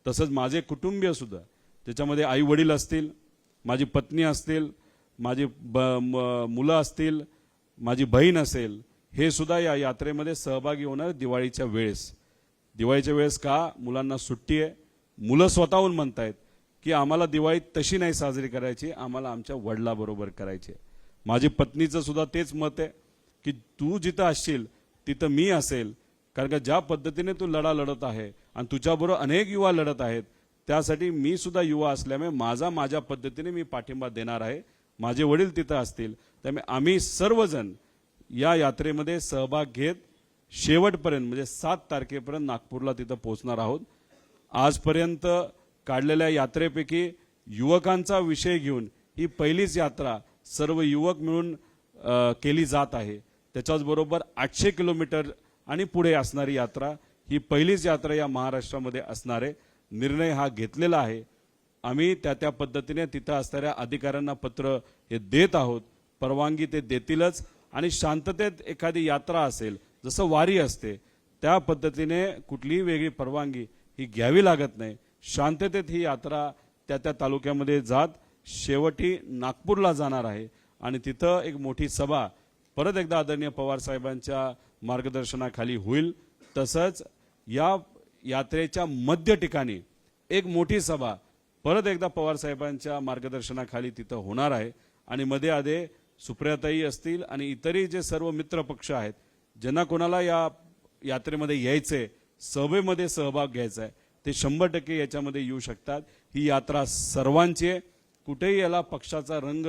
Speaker 1: तसंच माझे कुटुंबीय सुद्धा, त्याच्यामध्ये आई वडील असतील, माझी पत्नी असतील, माझी मुलं असतील, माझी बहीण असेल, हे सुद्धा या यात्रेमध्ये सहभागी होणार दिवाळीच्या वेळेस. दिवाळीच्या वेळेस का? मुलांना सुट्टी आहे. मुलं स्वतःहून म्हणतायत की आम्हाला दिवाळी तशी नाही साजरी करायची, आम्हाला आमच्या वडिलाबरोबर करायची. माझी पत्नीचं सुद्धा तेच मत आहे की तू जिथं असशील तिथं मी असेल, कारण का ज्या पद्धतीने तू लढा लढत आहे आणि तुझ्याबरोबर अनेक युवा लढत आहेत, त्यासाठी मी सुद्धा युवा असल्यामुळे माझ्या पद्धतीने मी पाठिंबा देणार आहे. माझे वडील तिथं असतील, त्यामुळे आम्ही सर्वजण या यात्रेमध्ये सहभाग घेत शेवटपर्यंत म्हणजे 7 तारखेपर्यंत नागपूरला तिथं पोहोचणार आहोत. आजपर्यंत काढलेल्या यात्रेपैकी युवकांचा विषय घेऊन ही पहिलीच यात्रा सर्व युवक मिळून केली जात आहे. त्याच्याचबरोबर 800 किलोमीटर आणि पुढे असणारी यात्रा ही पहिलीच यात्रा या महाराष्ट्रामध्ये असणार आहे. निर्णय हा घेतलेला आहे. आम्ही त्या पद्धतीने तिथं असणाऱ्या अधिकाऱ्यांना पत्र हे देत आहोत. परवानगी ते देतीलच आणि शांततेत एखादी यात्रा असेल, जसं वारी असते त्या पद्धतीने कुठलीही वेगळी परवानगी ही घ्यावी लागत नाही. शांततेत ही यात्रा त्या तालुक्यामध्ये जात शेवटी नागपूरला जाणार आहे आणि तिथं एक मोठी सभा परत एकदा आदरणीय पवार साहेबांच्या मार्गदर्शनाखाली होईल. तसंच या यात्रेच्या मध्य ठिकाणी एक मोठी सभा परत एकदा पवार साहेबांच्या मार्गदर्शनाखाली तिथं होणार आहे आणि मध्ये आधे सुप्रियाताई असतील आणि इतरही जे सर्व मित्र पक्ष आहेत, ज्यांना कोणाला या यात्रेमध्ये यायचे, सभेमध्ये सहभाग घ्यायचा आहे, ते 100% याच्यामध्ये येऊ शकतात. ही यात्रा सर्वांची आहे, कुठेही याला पक्षाचा रंग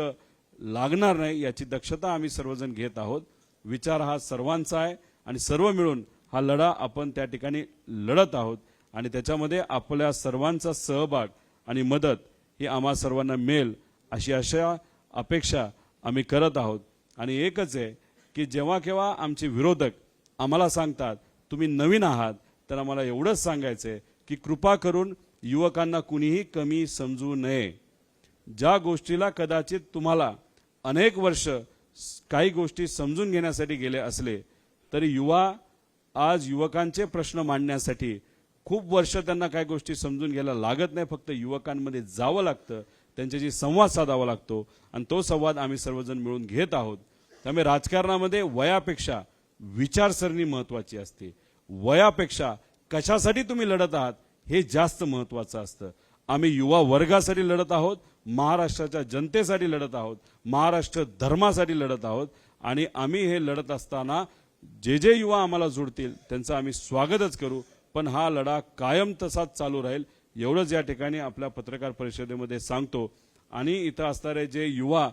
Speaker 1: लागणार नाही याची दक्षता आम्ही सर्वजण घेत आहोत. विचार हा सर्वांचा आहे आणि सर्व मिळून हा लढा आपण त्या ठिकाणी लढत आहोत आणि त्याच्यामध्ये आपल्या सर्वांचा सहभाग आणि मदत ही आम्हा सर्वांना मिळेल अशी अपेक्षा आम्ही करत आहोत. आणि एकच आहे की जेव्हा केव्हा आमचे विरोधक आम्हाला सांगतात तुम्ही नवीन आहात, तर आम्हाला एवढंच सांगायचं आहे की कृपा करून युवकांना कुणीही कमी समजू नये. ज्या गोष्टीला कदाचित तुम्हाला अनेक वर्ष काही गोष्टी समजून घेण्यासाठी गेले असले तरी युवा आज युवकांचे प्रश्न मांडण्यासाठी खूप वर्ष त्यांना काही गोष्टी समजून घ्यायला लागत नाही. फक्त युवकांमध्ये जावं लागतं, त्यांच्याशी संवाद साधावा लागतो आणि तो संवाद आम्ही सर्वजण मिळून घेत आहोत. त्यामुळे राजकारणामध्ये वयापेक्षा विचारसरणी महत्त्वाची असते. वयापेक्षा कशासाठी तुम्ही लढत आहात हे जास्त महत्त्वाचं असतं. आम्ही युवा वर्गासाठी लढत आहोत, महाराष्ट्राच्या जनतेसाठी लढत आहोत, महाराष्ट्र धर्मासाठी लढत आहोत आणि आम्ही हे लढत असताना जे युवा आम्हाला जोडतील त्यांचं आम्ही स्वागतच करू. पण हा लढा कायम तसाच चालू राहील एवढंच या ठिकाणी आपल्या पत्रकार परिषदेमध्ये सांगतो. आणि इथं असणारे जे युवा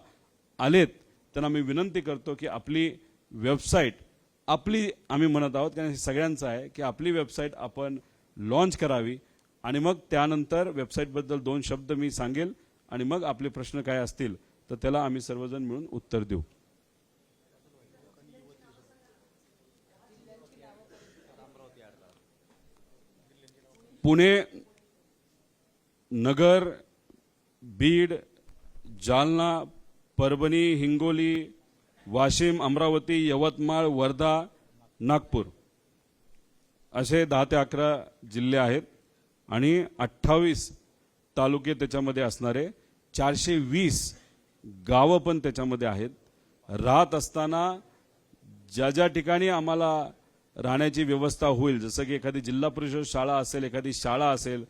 Speaker 1: आलेत त्यांना मी विनंती करतो की आपली वेबसाईट आम्ही म्हणत आहोत कारण सगळ्यांचं आहे की आपली वेबसाईट आपण लॉन्च करावी आणि मग त्यानंतर वेबसाईटबद्दल 2 शब्द मी सांगेल आणि मग आपले प्रश्न काय असतील तर त्याला आम्ही सर्वजण मिळून उत्तर देऊ. पुणे, नगर, बीड, जालना, परभणी, हिंगोली, वाशिम, अमरावती, यवतमाळ, वर्धा, नागपूर असे 10 ते 11 जिल्हे आहेत आणि 28 तालुके त्याच्यामध्ये असणारे 420 गावं पण त्याच्यामध्ये आहेत. राहत असताना ज्या ठिकाणी आम्हाला राहण्याची व्यवस्था होईल, जसं की एखादी जिल्हा परिषद शाळा असेल, एखादी शाळा असेल,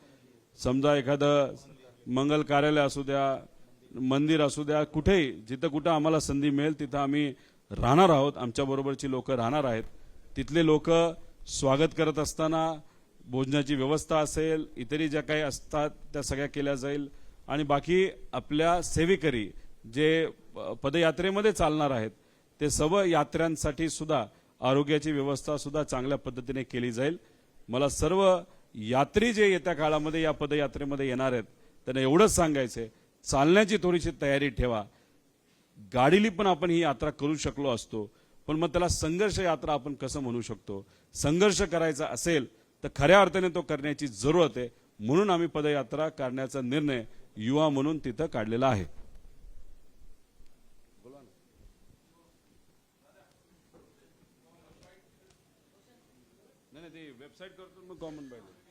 Speaker 1: समजा एखादं मंगल कार्यालय असू द्या, मंदिर असू द्या, कुठेही जिथं कुठं आम्हाला संधी मिळेल तिथं आम्ही राहणार आहोत. आमच्याबरोबरची लोक राहणार आहेत. तिथले लोक स्वागत करत असताना भोजनाची व्यवस्था असेल, इतरही ज्या काही असतात त्या सगळ्या केल्या जाईल आणि बाकी आपल्या सेवेकरी जे पदयात्रेमध्ये चालणार आहेत ते सर्व यात्र्यांसाठी सुद्धा आरोग्याची व्यवस्था सुद्धा चांगल्या पद्धतीने केली जाईल. मला सर्व यात्री जे येत्या काळामध्ये या पदयात्रेमध्ये येणार आहेत त्यांना एवढंच सांगायचंय, चालण्याची थोडीशी तयारी ठेवा. गाडीली पण आपण ही यात्रा करू शकलो असतो, पण मग त्याला संघर्ष यात्रा आपण कसं म्हणू शकतो? संघर्ष करायचा असेल तर खऱ्या अर्थाने तो करण्याची जरूरत आहे. म्हणून आम्ही पदयात्रा काढण्याचा निर्णय युवा म्हणून तिथं काढलेला आहे. नाही ते वेबसाईट करतो मग कॉमन पाहिजे.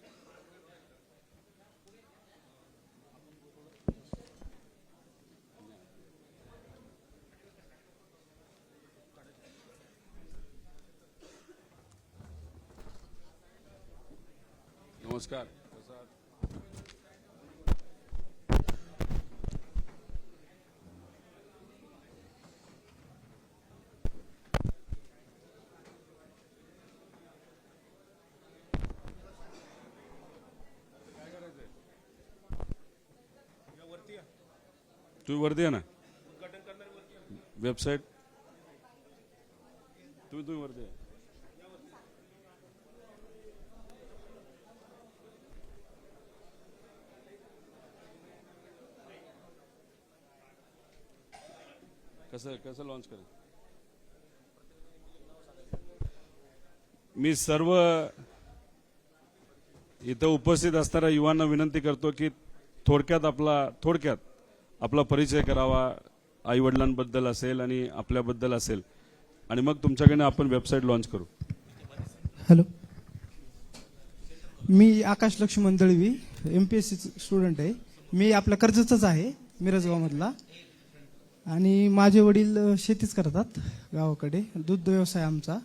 Speaker 1: नमस्कार. तुम्ही वरती आहे ना वेबसाईट, तुम्ही वरती आहे. कसं लॉन्च करेल? मी सर्व इथं उपस्थित असणाऱ्या युवांना विनंती करतो की थोडक्यात आपला परिचय करावा. आई वडिलांबद्दल असेल आणि आपल्याबद्दल असेल, आणि मग तुमच्याकडे आपण वेबसाईट लॉन्च करू.
Speaker 2: हॅलो, मी आकाश लक्ष्मण दळवी, MPSC स्टुडंट आहे. मी आपल्या कर्जतचाच आहे, मिरजगावमधला. आणि माझे वडील शेतीच करतात गावाकडे, दूध व्यवसाय आमचा.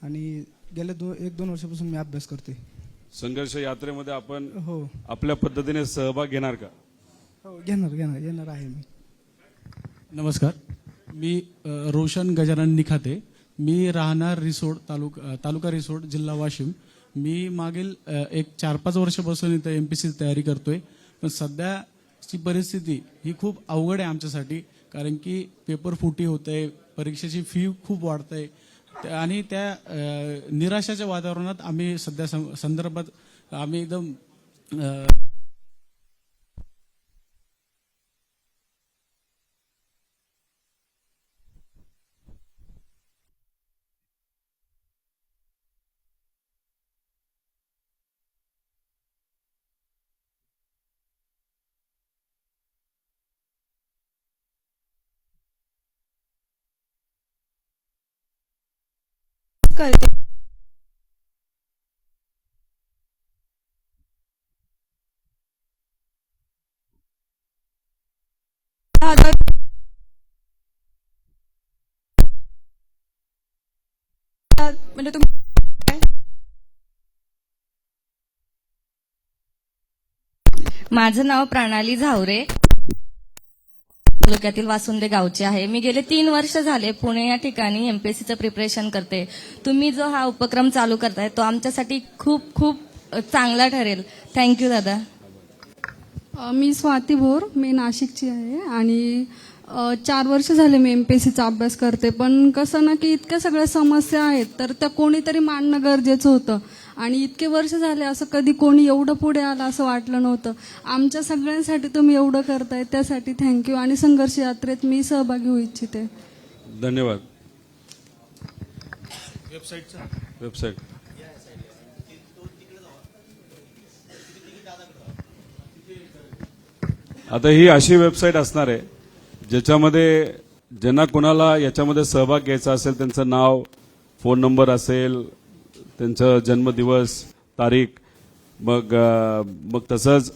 Speaker 2: आणि गेल्या 1-2 वर्षापासून मी अभ्यास करतोय.
Speaker 1: संघर्ष यात्रेमध्ये आपण
Speaker 2: हो
Speaker 1: आपल्या पद्धतीने सहभाग घेणार का?
Speaker 2: हो, घेणार आहे मी.
Speaker 3: नमस्कार, मी रोशन गजानन निखाते. मी राहणार रिसोड, तालुका रिसोड, जिल्हा वाशिम. मी मागील 4-5 वर्षापासून इथं MPSC तयारी करतोय. पण सध्याची परिस्थिती ही खूप अवघड आहे आमच्यासाठी, कारण की पेपर फुटी होते, परीक्षेची फी खूप वाढते, आणि त्या निराशाच्या वातावरणात आम्ही सध्या संदर्भात आम्ही एकदम
Speaker 4: करते. म्हणजे
Speaker 5: माझं नाव प्रणाली झावरे, तालुक्यातील वासुंदे गावचे आहे. मी गेले 3 वर्ष झाले पुणे या ठिकाणी MPSCचं प्रिपरेशन करते. तुम्ही जो हा उपक्रम चालू करताय तो आमच्यासाठी खूप खूप चांगला ठरेल. थँक्यू दादा.
Speaker 4: मी स्वाती भोर, मी नाशिकची आहे. आणि 4 वर्ष झाले मी MPSCचा अभ्यास करते. पण कसं ना की इतक्या सगळ्या समस्या आहेत, तर त्या कोणीतरी मांडणं गरजेचं होतं. आणि इतके वर्ष झाले असं कधी कोणी एवढं पुढे आलं असं वाटलं नव्हतं. आमच्या सगळ्यांसाठी तुम्ही एवढं करताय, त्यासाठी थँक्यू. आणि संघर्ष यात्रेत मी सहभागी होऊ इच्छिते.
Speaker 1: धन्यवाद. वेबसाईट आता ही अशी वेबसाईट असणार आहे ज्याच्यामध्ये ज्यांना कोणाला याच्यामध्ये सहभाग घ्यायचा असेल त्यांचं नाव, फोन नंबर असेल, त्यांचं जन्मदिवस, तारीख, मग तसंच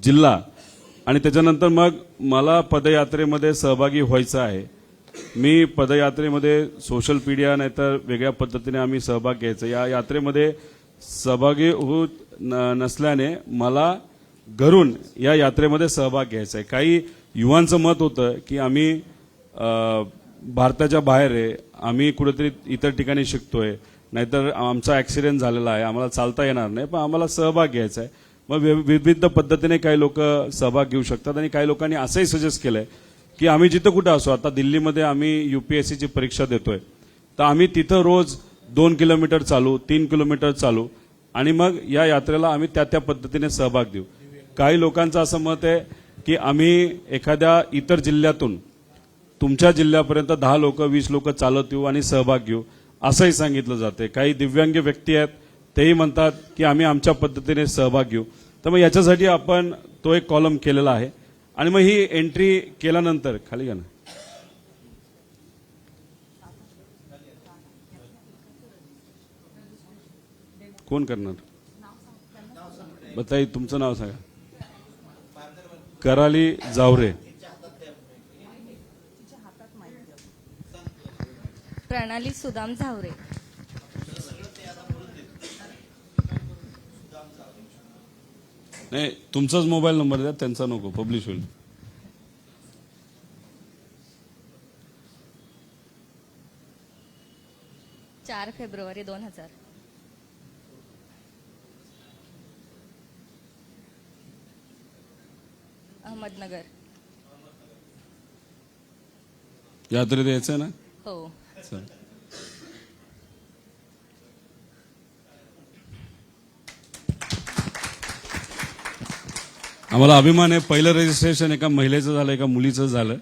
Speaker 1: जिल्हा, आणि त्याच्यानंतर मग मला पदयात्रेमध्ये सहभागी व्हायचं आहे. मी पदयात्रेमध्ये सोशल मीडिया नाहीतर वेगळ्या पद्धतीने आम्ही सहभाग घ्यायचा. या यात्रेमध्ये सहभागी होत नसल्याने मला घरून या यात्रेमध्ये सहभाग घ्यायचा आहे. काही युवांचं मत होतं की आम्ही भारताच्या बाहेर आहे, आम्ही कुठेतरी इतर ठिकाणी शिकतोय, नाहीतर आमचा ॲक्सिडेंट झालेला आहे, आम्हाला चालता येणार नाही, पण आम्हाला सहभाग घ्यायचा आहे. मग विविध पद्धतीने काही लोक सहभाग घेऊ शकतात. आणि काही लोकांनी असंही सजेस्ट केलंय की आम्ही जिथं कुठं असो, आता दिल्लीमध्ये आम्ही UPSCची परीक्षा देतोय, तर आम्ही तिथं रोज 2 किलोमीटर चालू, 3 किलोमीटर चालू, आणि मग या यात्रेला आम्ही त्या त्या पद्धतीने सहभाग देऊ. काही लोकांचं असं मत आहे की आम्ही एखाद्या इतर जिल्ह्यातून तुमच्या जिल्ह्यापर्यंत 10 लोक 20 लोक चालत येऊ आणि सहभाग घेऊ असंही सांगितलं जाते. काही दिव्यांग व्यक्ती आहेत तेही म्हणतात की आम्ही आमच्या पद्धतीने सहभाग घेऊ. तर मग याच्यासाठी आपण तो एक कॉलम केलेला आहे आणि मग ही एंट्री केल्यानंतर खाली घ्या ना. कोण करणार? बताई तुमचं नाव सांगा. कराली जावरे.
Speaker 5: प्रणाली सुदाम झावरे.
Speaker 1: नाही तुमचाच मोबाईल नंबर द्या, त्यांचा नको, पब्लिश होईल.
Speaker 5: चार फेब्रुवारी 2000. अहमदनगर.
Speaker 1: यात्रेत यायचं ना.
Speaker 5: हो.
Speaker 1: चल. आम्हाला अभिमान आहे. पहिलं रजिस्ट्रेशन एका महिलेचं झालं, एका मुलीचं झालं,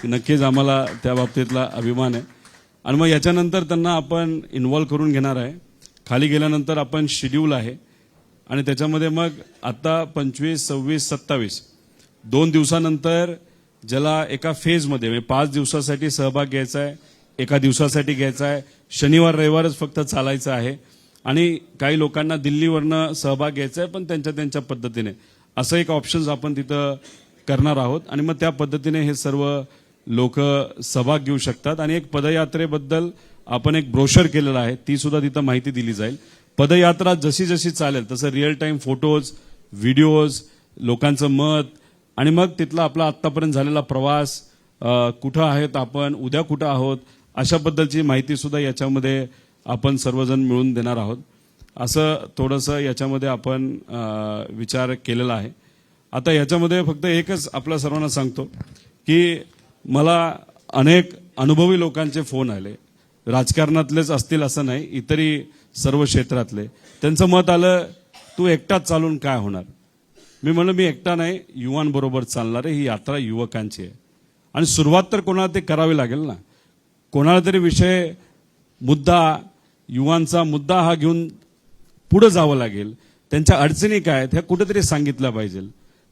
Speaker 1: की नक्कीच आम्हाला त्या बाबतीतला अभिमान आहे. आणि मग याच्यानंतर त्यांना आपण इन्व्हॉल्व करून घेणार आहे. खाली गेल्यानंतर आपण शेड्यूल आहे आणि त्याच्यामध्ये मग आता 25, 26, 27 2 दिवसानंतर ज्याला एका फेजमध्ये म्हणजे 5 दिवसासाठी सहभाग घ्यायचा आहे, एका दिवसासाठी घ्यायचा आहे, शनिवार रविवारच फक्त चालायचं आहे आणि काही लोकांना दिल्लीवरनं सहभाग घ्यायचा आहे पण त्यांच्या पद्धतीने असं एक ऑप्शन्स आपण तिथं करणार आहोत. आणि मग त्या पद्धतीने हे सर्व लोक सहभाग घेऊ शकतात. आणि एक पदयात्रेबद्दल आपण एक ब्रोशर केलेला आहे, ती सुद्धा तिथं माहिती दिली जाईल. पदयात्रा जशी जशी चालेल तसं रिअल टाइम फोटोज, व्हिडिओज, लोकांचं मत आणि मग तिथला आपला आत्तापर्यंत झालेला प्रवास, कुठं आहेत आपण, उद्या कुठं आहोत, अशाबद्दलची माहिती सुद्धा याच्यामध्ये आपण सर्वजण मिळून देणार आहोत. असं थोडंसं याच्यामध्ये आपण विचार केलेला आहे. आता याच्यामध्ये फक्त एकच आपल्या सर्वांना सांगतो की मला अनेक अनुभवी लोकांचे फोन आले, राजकारणातलेच असतील असं नाही, इतरही सर्व क्षेत्रातले. त्यांचं मत आलं, तू एकटाच चालून काय होणार. मी म्हणलं मी एकटा नाही, युवांबरोबर चालणार आहे. ही यात्रा युवकांची आहे आणि सुरुवात तर कोणाला ते करावी लागेल ना. कोणाला तरी विषय, मुद्दा, युवांचा मुद्दा हा घेऊन पुढे जावं लागेल. त्यांच्या अडचणी काय आहेत ह्या कुठेतरी सांगितल्या पाहिजे.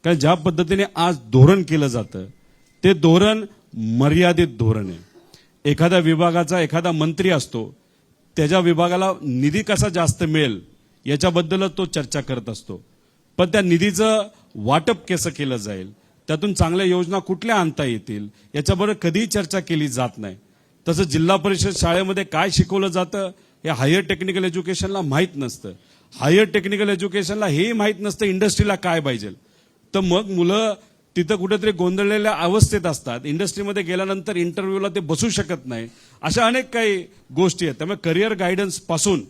Speaker 1: कारण ज्या पद्धतीने आज धोरण केलं जातं ते धोरण मर्यादित धोरण आहे. एखाद्या विभागाचा एखादा मंत्री असतो, त्याच्या विभागाला निधी कसा जास्त मिळेल याच्याबद्दलच तो चर्चा करत असतो. पण त्या निधीचं वाटप कसं केलं जाईल, त्यातून चांगल्या योजना कुठल्या आणता येतील याच्याबरोबर कधीही चर्चा केली जात नाही. तसं जिल्हा परिषद शाळेमध्ये काय शिकवलं जातं हे हायर टेक्निकल एज्युकेशनला माहीत नसतं. हायर टेक्निकल एज्युकेशनला हेही माहीत नसतं इंडस्ट्रीला काय पाहिजे. तर मग मुलं तिथं कुठेतरी गोंधळलेल्या अवस्थेत असतात. इंडस्ट्रीमध्ये गेल्यानंतर इंटरव्ह्यूला ते बसू शकत नाही. अशा अनेक काही गोष्टी आहेत. त्यामुळे करिअर गायडन्स पासून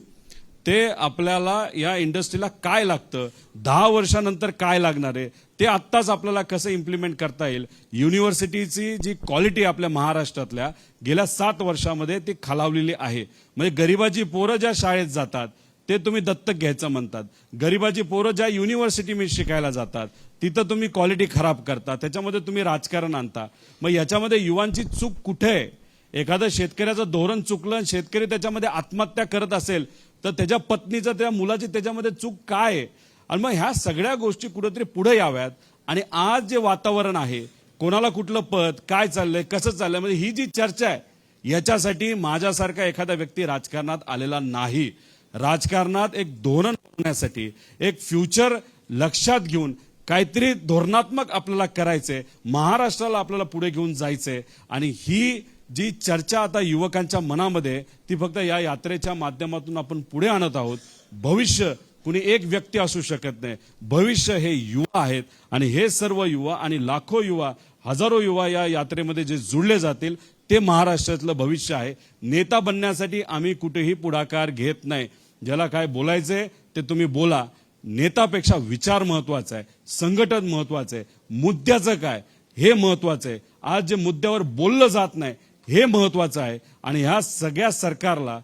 Speaker 1: ते आपल्याला या इंडस्ट्रीला काय लागतं, 10 वर्षानंतर काय लागणार आहे, ते आत्ताच आपल्याला कसं इम्प्लिमेंट करता येईल. युनिव्हर्सिटीची जी क्वालिटी आपल्या महाराष्ट्रातल्या गेल्या 7 वर्षामध्ये ती खालावलेली आहे. म्हणजे गरिबाची पोरं ज्या शाळेत जातात ते तुम्ही दत्तक घ्यायचं म्हणतात. गरिबाची पोरं ज्या युनिव्हर्सिटीमध्ये शिकायला जातात तिथं तुम्ही क्वालिटी खराब करता, त्याच्यामध्ये तुम्ही राजकारण आणता. मग याच्यामध्ये युवांची चूक कुठे आहे. एखादं शेतकऱ्याचं धोरण चुकलं, शेतकरी त्याच्यामध्ये आत्महत्या करत असेल तर त्याच्या पत्नीचं, त्या मुलाची त्याच्यामध्ये चूक काय आहे. आणि मग ह्या सगळ्या गोष्टी कुठेतरी पुढे याव्यात. आणि आज जे वातावरण आहे, कोणाला कुठलं पद, काय चाललंय, कसं चाललंय, म्हणजे ही जी चर्चा आहे याच्यासाठी माझ्यासारखा एखादा व्यक्ती राजकारणात आलेला नाही. राजकारणात एक धोरण बनवण्यासाठी, एक फ्युचर लक्षात घेऊन काहीतरी धोरणात्मक आपल्याला करायचंय, महाराष्ट्राला आपल्याला पुढे घेऊन जायचंय. आणि ही जी चर्चा आता युवकांच्या मनामध्ये, ती फक्त या यात्रेच्या माध्यमातून आपण पुढे आणत आहोत. भविष्य कुणी एक व्यक्ती असू शकत नाही. भविष्य हे युवा आहेत आणि हे सर्व युवा आणि लाखो युवा, हजारो युवा या यात्रेमध्ये जे जुळले जातील ते महाराष्ट्रातलं भविष्य आहे. नेता बनण्यासाठी आम्ही कुठेही पुढाकार घेत नाही. ज्याला काय बोलायचंय ते तुम्ही बोला. नेतापेक्षा विचार महत्वाचा आहे, संघटन महत्वाचं आहे, मुद्द्याचं काय हे महत्वाचं आहे. आज जे मुद्द्यावर बोललं जात नाही हे महत्वाचं आहे. आणि ह्या सगळ्या सरकारला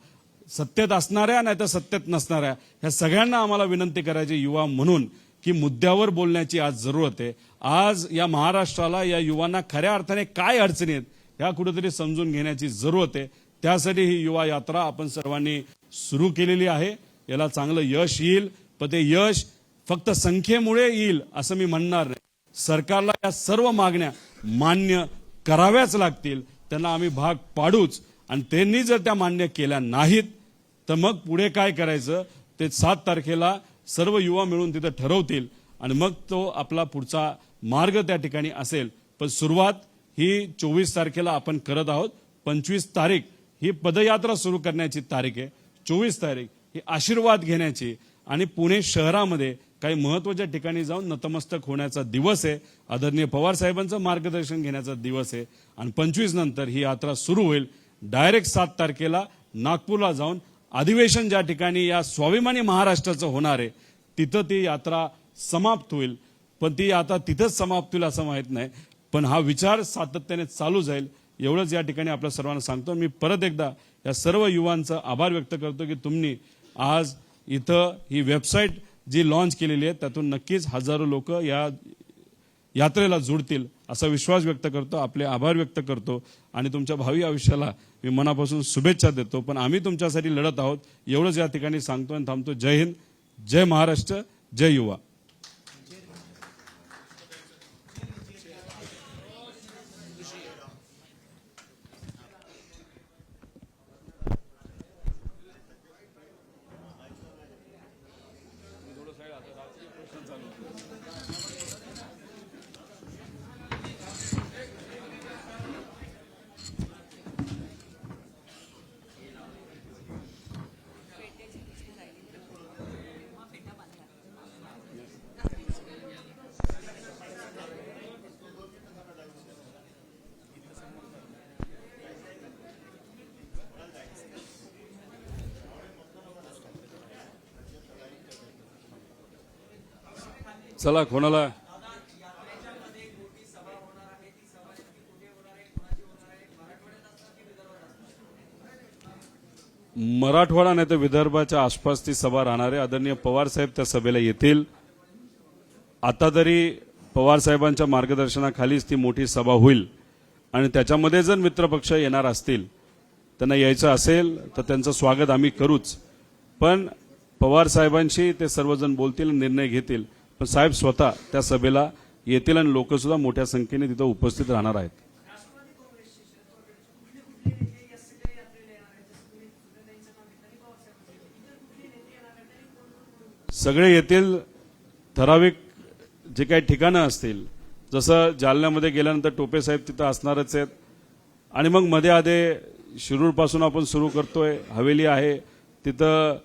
Speaker 1: सत्तेत असणाऱ्या नाही तर सत्तेत नसणाऱ्या ह्या सगळ्यांना आम्हाला विनंती करायची युवा म्हणून की मुद्द्यावर बोलण्याची आज जरूरत आहे. आज या महाराष्ट्राला या युवांना खऱ्या अर्थाने काय अडचणी आहेत ह्या कुठेतरी समजून घेण्याची जरूरत आहे. त्यासाठी ही युवा यात्रा आपण सर्वांनी सुरू केलेली आहे. याला चांगलं यश येईल, पण ते यश फक्त संख्येमुळे येईल असं मी म्हणणार नाही. सरकारला या सर्व मागण्या मान्य कराव्याच लागतील, त्यांना आम्ही भाग पाडूच. आणि त्यांनी जर त्या मान्य केल्या नाहीत तर मग पुढे काय करायचं ते 7 तारखेला सर्व युवा मिळून तिथं ठरवतील आणि मग तो आपला पुढचा मार्ग त्या ठिकाणी असेल. पण सुरुवात ही 24 तारखेला आपण करत आहोत. 25 तारीख ही पदयात्रा सुरू करण्याची तारीख आहे. 24 तारीख ही आशीर्वाद घेण्याची आणि पुणे शहरामध्ये काही महत्वाच्या ठिकाणी जाऊन नतमस्तक होण्याचा दिवस आहे. आदरणीय पवार साहेबांचं मार्गदर्शन घेण्याचा दिवस आहे. आणि 25 नंतर ही यात्रा सुरू होईल. डायरेक्ट 7 तारखेला नागपूरला जाऊन अधिवेशन ज्या ठिकाणी या स्वाभिमानी महाराष्ट्राचं होणार आहे तिथं ती यात्रा समाप्त होईल. पण ती आता तिथंच समाप्त होईल असं माहित नाही, पण हा विचार सातत्याने चालू जाईल एवढंच या ठिकाणी आपल्या सर्वांना सांगतो. मी परत एकदा या सर्व युवांचा आभार व्यक्त करतो की तुम्ही आज इथं ही वेबसाईट जी लॉन्च केलेली आहे त्यातून नक्कीच हजारो लोक या यात्रेला जुडतील असा विश्वास व्यक्त करतो. आपले आभार व्यक्त करतो आणि तुमच्या भावी आयुष्याला मी मनापासून शुभेच्छा देतो. पण आम्ही तुमच्यासाठी लढत आहोत एवढंच या ठिकाणी सांगतो आणि थांबतो. जय हिंद, जय महाराष्ट्र, जय युवा. चला कोणाला मराठवाडा नाही तर विदर्भाच्या आसपास ती सभा राहणार आहे. आदरणीय पवार साहेब त्या सभेला येतील. आता तरी पवार साहेबांच्या मार्गदर्शनाखालीच ती मोठी सभा होईल आणि त्याच्यामध्ये जर मित्रपक्ष येणार असतील त्यांना यायचं असेल तर त्यांचं स्वागत आम्ही करूच. पण पवार साहेबांशी ते सर्वजण बोलतील, निर्णय घेतील. पण साहेब स्वतः त्या सभेला येतील आणि लोक सुद्धा मोठ्या संख्येने तिथं उपस्थित राहणार आहेत. सगळे येतील. ठराविक जे काही ठिकाणं असतील, जसं जालन्यामध्ये गेल्यानंतर टोपे साहेब तिथं असणारच आहेत आणि मग मध्ये आधे शिरूर पासून आपण सुरू करतोय, हवेली आहे तिथं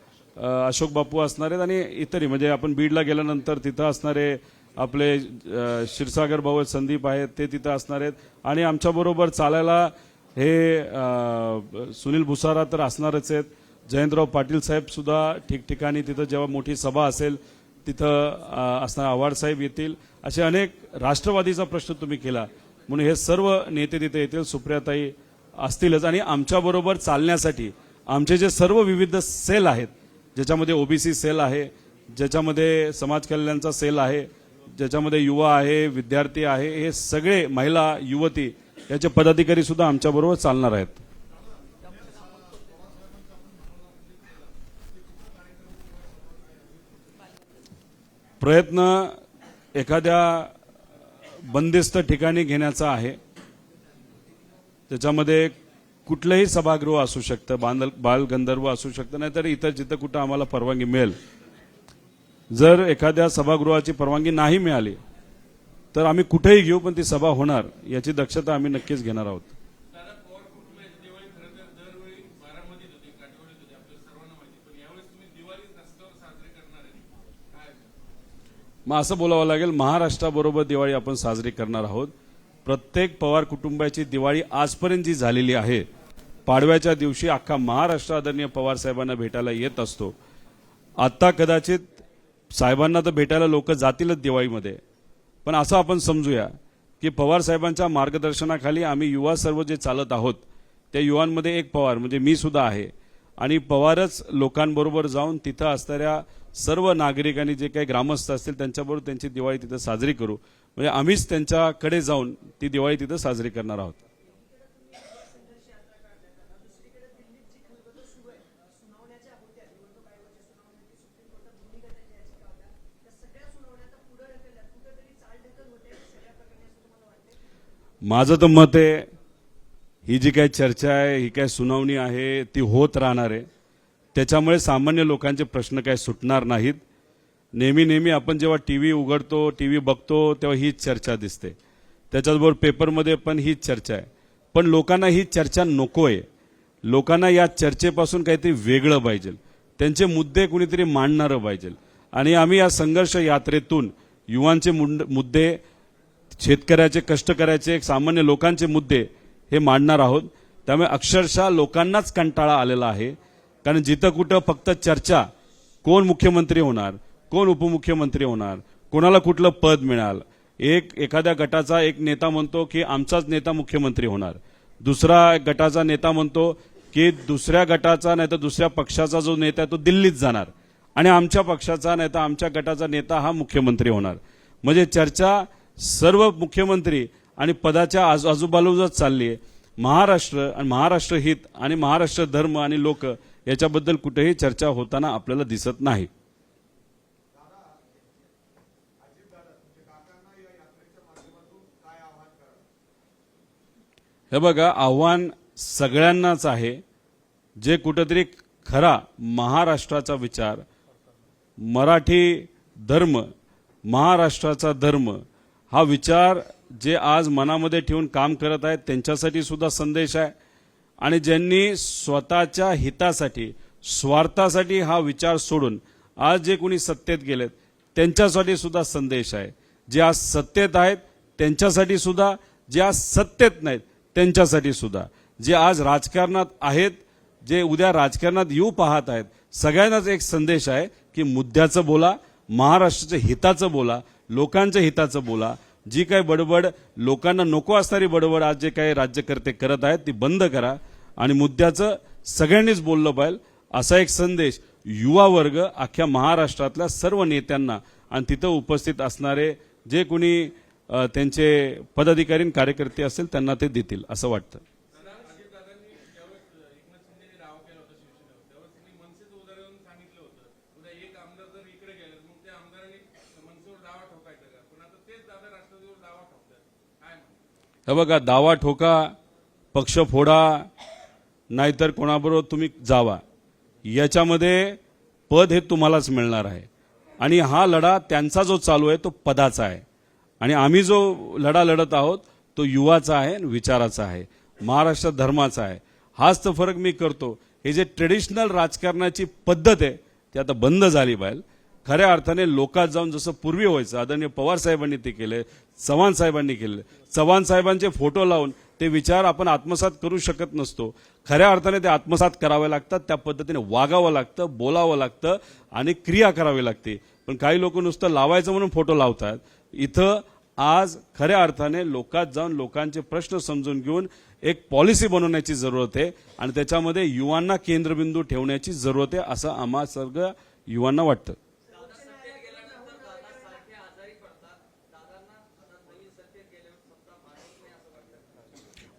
Speaker 1: अशोक बापू असणार आहेत आणि इतरही म्हणजे आपण बीडला गेल्यानंतर तिथं असणारे आपले क्षीरसागर भाऊ संदीप आहेत ते तिथं असणार आहेत आणि आमच्याबरोबर चालायला हे सुनील भुसारा तर असणारच आहेत. जयंतराव पाटील साहेब सुद्धा ठिकठिकाणी तिथं जेव्हा मोठी सभा असेल तिथं असणार. आव्हाड साहेब येतील. असे अनेक राष्ट्रवादीचा प्रश्न तुम्ही केला म्हणून हे सर्व नेते तिथे येतील. सुप्रियाताई असतीलच आणि आमच्याबरोबर चालण्यासाठी आमचे जे सर्व विविध सेल आहेत, ज्याच्यामध्ये ओबीसी सेल आहे, ज्याच्यामध्ये समाज कल्याणचा सेल आहे, ज्याच्यामध्ये युवा आहे, विद्यार्थी आहे, हे सगळे महिला युवती याचे पदाधिकारी सुद्धा आमच्याबरोबर चालणार आहेत. प्रयत्न एखाद्या बंदिस्त ठिकाणी घेण्याचा आहे. त्याच्यामध्ये कुठलंही सभागृह असू शकतं, बालगंधर्व असू शकतं, नाहीतर इतर जिथं कुठं आम्हाला परवानगी मिळेल. जर एखाद्या सभागृहाची परवानगी नाही मिळाली तर आम्ही कुठेही घेऊ, पण ती सभा होणार याची दक्षता आम्ही नक्कीच घेणार आहोत. मग असं बोलावं लागेल, महाराष्ट्राबरोबर दिवाळी आपण साजरी करणार आहोत. प्रत्येक पवार कुटुंबाची दिवाळी आजपर्यंत जी झालेली आहे, पाडव्याच्या दिवशी अख्खा महाराष्ट्र आदरणीय पवार साहेबांना भेटायला येत असतो. आता कदाचित साहेबांना तर भेटायला लोक जातीलच दिवाळीमध्ये, पण असं आपण समजूया की पवार साहेबांच्या मार्गदर्शनाखाली आम्ही युवा सर्व जे चालत आहोत त्या युवांमध्ये एक पवार म्हणजे मी सुद्धा आहे आणि पवारच लोकांबरोबर जाऊन तिथं असणाऱ्या सर्व नागरिकांनी जे काही ग्रामस्थ असतील त्यांच्याबरोबर त्यांची दिवाळी तिथं साजरी करू. म्हणजे आम्हीच त्यांच्याकडे जाऊन ती दिवाळी तिथं साजरी करणार आहोत. माझं तर मत आहे ही जी काही चर्चा आहे, ही काय सुनावणी आहे, ती होत राहणार आहे. त्याच्यामुळे सामान्य लोकांचे प्रश्न काय सुटणार नाहीत. नेहमी आपण जेव्हा टीव्ही उघडतो, टीव्ही बघतो, तेव्हा हीच चर्चा दिसते. त्याच्याबरोबर पेपरमध्ये पण हीच चर्चा आहे. पण लोकांना ही चर्चा नको आहे. लोकांना या चर्चेपासून काहीतरी वेगळं पाहिजे. त्यांचे मुद्दे कुणीतरी मांडणारं पाहिजे. आणि आम्ही या संघर्ष यात्रेतून युवांचे मुद्दे, शेतकऱ्याचे, कष्टकऱ्याचे, सामान्य लोकांचे मुद्दे हे मांडणार आहोत. त्यामुळे अक्षरशः लोकांनाच कंटाळा आलेला आहे. कारण जिथं कुठं फक्त चर्चा, कोण मुख्यमंत्री होणार, कोण उपमुख्यमंत्री होणार, कोणाला कुठलं पद मिळाल. एखाद्या गटाचा एक नेता म्हणतो की आमचाच नेता मुख्यमंत्री होणार. दुसरा गटाचा नेता म्हणतो की दुसऱ्या गटाचा नाही तर दुसऱ्या पक्षाचा जो नेता आहे तो दिल्लीत जाणार आणि आमच्या पक्षाचा नाही तर आमच्या गटाचा नेता हा मुख्यमंत्री होणार. म्हणजे चर्चा सर्व मुख्यमंत्री आणि पदाच्या आजूबाजूलाच चालली आहे. महाराष्ट्र आणि महाराष्ट्र हित आणि महाराष्ट्र धर्म आणि लोक याच्याबद्दल कुठेही चर्चा होताना आपल्याला दिसत नाही. हे बघा, आव्हान सगळ्यांनाच आहे. जे कुठेतरी खरा महाराष्ट्राचा विचार, मराठी धर्म, महाराष्ट्राचा धर्म हा विचार जे आज मनामध्ये ठेवून काम करत आहेत त्यांच्यासाठी सुद्धा संदेश आहे. आणि ज्यांनी स्वतःच्या हितासाठी, स्वार्थासाठी हा विचार सोडून आज जे कोणी सत्तेत गेलेत त्यांच्यासाठी सुद्धा संदेश आहे. जे आज सत्तेत आहेत त्यांच्यासाठी सुद्धा, जे आज सत्तेत नाहीत त्यांच्यासाठी सुद्धा, जे आज राजकारणात आहेत, जे उद्या राजकारणात येऊ पाहत आहेत, सगळ्यांनाच एक संदेश आहे की मुद्द्याचं बोला, महाराष्ट्राच्या हिताचं बोला, लोकांच्या हिताचं बोला. जी काही बडबड, लोकांना नको असणारी बडबड आज जे काही राज्यकर्ते करत आहेत ती बंद करा आणि मुद्द्याचं सगळ्यांनीच बोललं पाहिजे असा एक संदेश युवा वर्ग अख्ख्या महाराष्ट्रातल्या सर्व नेत्यांना आणि तिथं उपस्थित असणारे जे कोणी त्यांचे पदाधिकारी आणि कार्यकर्ते असतील त्यांना ते देतील असं वाटतं. हे बघा, दावा ठोका, पक्ष फोडा, नाहीतर कोणाबरोबर तुम्ही जावा, याच्यामध्ये पद हे तुम्हालाच मिळणार आहे. आणि हा लढा त्यांचा जो चालू आहे तो पदाचा आहे आणि आम्ही जो लढा लढत आहोत तो युवाचा आहे, विचाराचा आहे, महाराष्ट्र धर्माचा आहे. हाच तर फरक मी करतो. हे जे ट्रेडिशनल राजकारणाची पद्धत आहे ती आता बंद झाली पाहिजे. खऱ्या अर्थाने लोकात जाऊन जसं पूर्वी व्हायचं, आदरणीय पवार साहेबांनी ते केले, चव्हाण साहेबांनी केले. चव्हाण साहेबांचे फोटो लावून ते विचार आपण आत्मसात करू शकत नसतो. खऱ्या अर्थाने ते आत्मसात करावे लागतात. त्या पद्धतीने वागावं लागतं, बोलावं लागतं आणि क्रिया करावी लागते. पण काही लोक नुसतं लावायचं म्हणून फोटो लावतात. इथं आज खऱ्या अर्थाने लोकात जाऊन लोकांचे प्रश्न समजून घेऊन एक पॉलिसी बनवण्याची जरूरत आहे आणि त्याच्यामध्ये युवांना केंद्रबिंदू ठेवण्याची जरूरत आहे असं आम्हा सगळ्या युवांना वाटतं.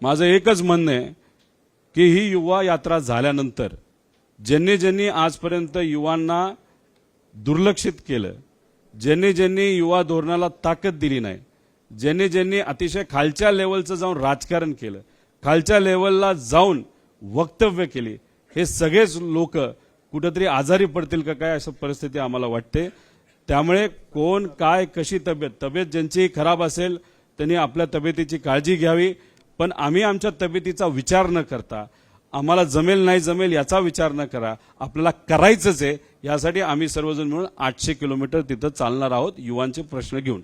Speaker 1: माझं एकच म्हणणं आहे की ही युवा यात्रा झाल्यानंतर ज्यांनी ज्यांनी आजपर्यंत युवांना दुर्लक्षित केलं, ज्यांनी ज्यांनी युवा धोरणाला ताकद दिली नाही, ज्यांनी ज्यांनी अतिशय खालच्या लेवलचं जाऊन राजकारण केलं, खालच्या लेवलला जाऊन वक्तव्य केली, हे सगळेच लोक कुठेतरी आजारी पडतील का काय अशी परिस्थिती आम्हाला वाटते. त्यामुळे कोण काय कशी तब्येत ज्यांची खराब असेल त्यांनी आपल्या तब्येतीची काळजी घ्यावी. पण आम्ही आमच्या तब्येतीचा विचार न करता, आम्हाला जमेल नाही जमेल याचा विचार न करा, आपल्याला करायचंच आहे. यासाठी आम्ही सर्वजण मिळून 800 किलोमीटर तिथं चालणार आहोत युवांचे प्रश्न घेऊन.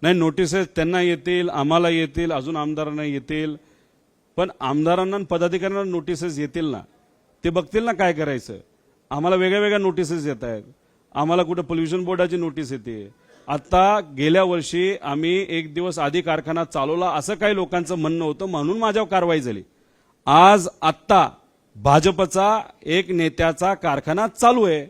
Speaker 1: नाही, नोटिसेस त्यांना येतील, आम्हाला येतील, अजून आमदारांना येतील. पण आमदारांना आणि पदाधिकाऱ्यांना नोटिसेस येतील ना. ते बघतील ना काय करायचं. आम्हाला वेगळ्या वेगळ्या नोटिसेस येत आहेत. आम्हाला कुठं पोल्युशन बोर्डाची नोटीस येते. आता गेल्या वर्षी आम्ही 1 दिवस आधी कारखाना चालवला असं काही लोकांचं म्हणणं होतं, म्हणून माझ्यावर कारवाई झाली. आज आत्ता भाजपचा एक नेत्याचा कारखाना चालू आहे.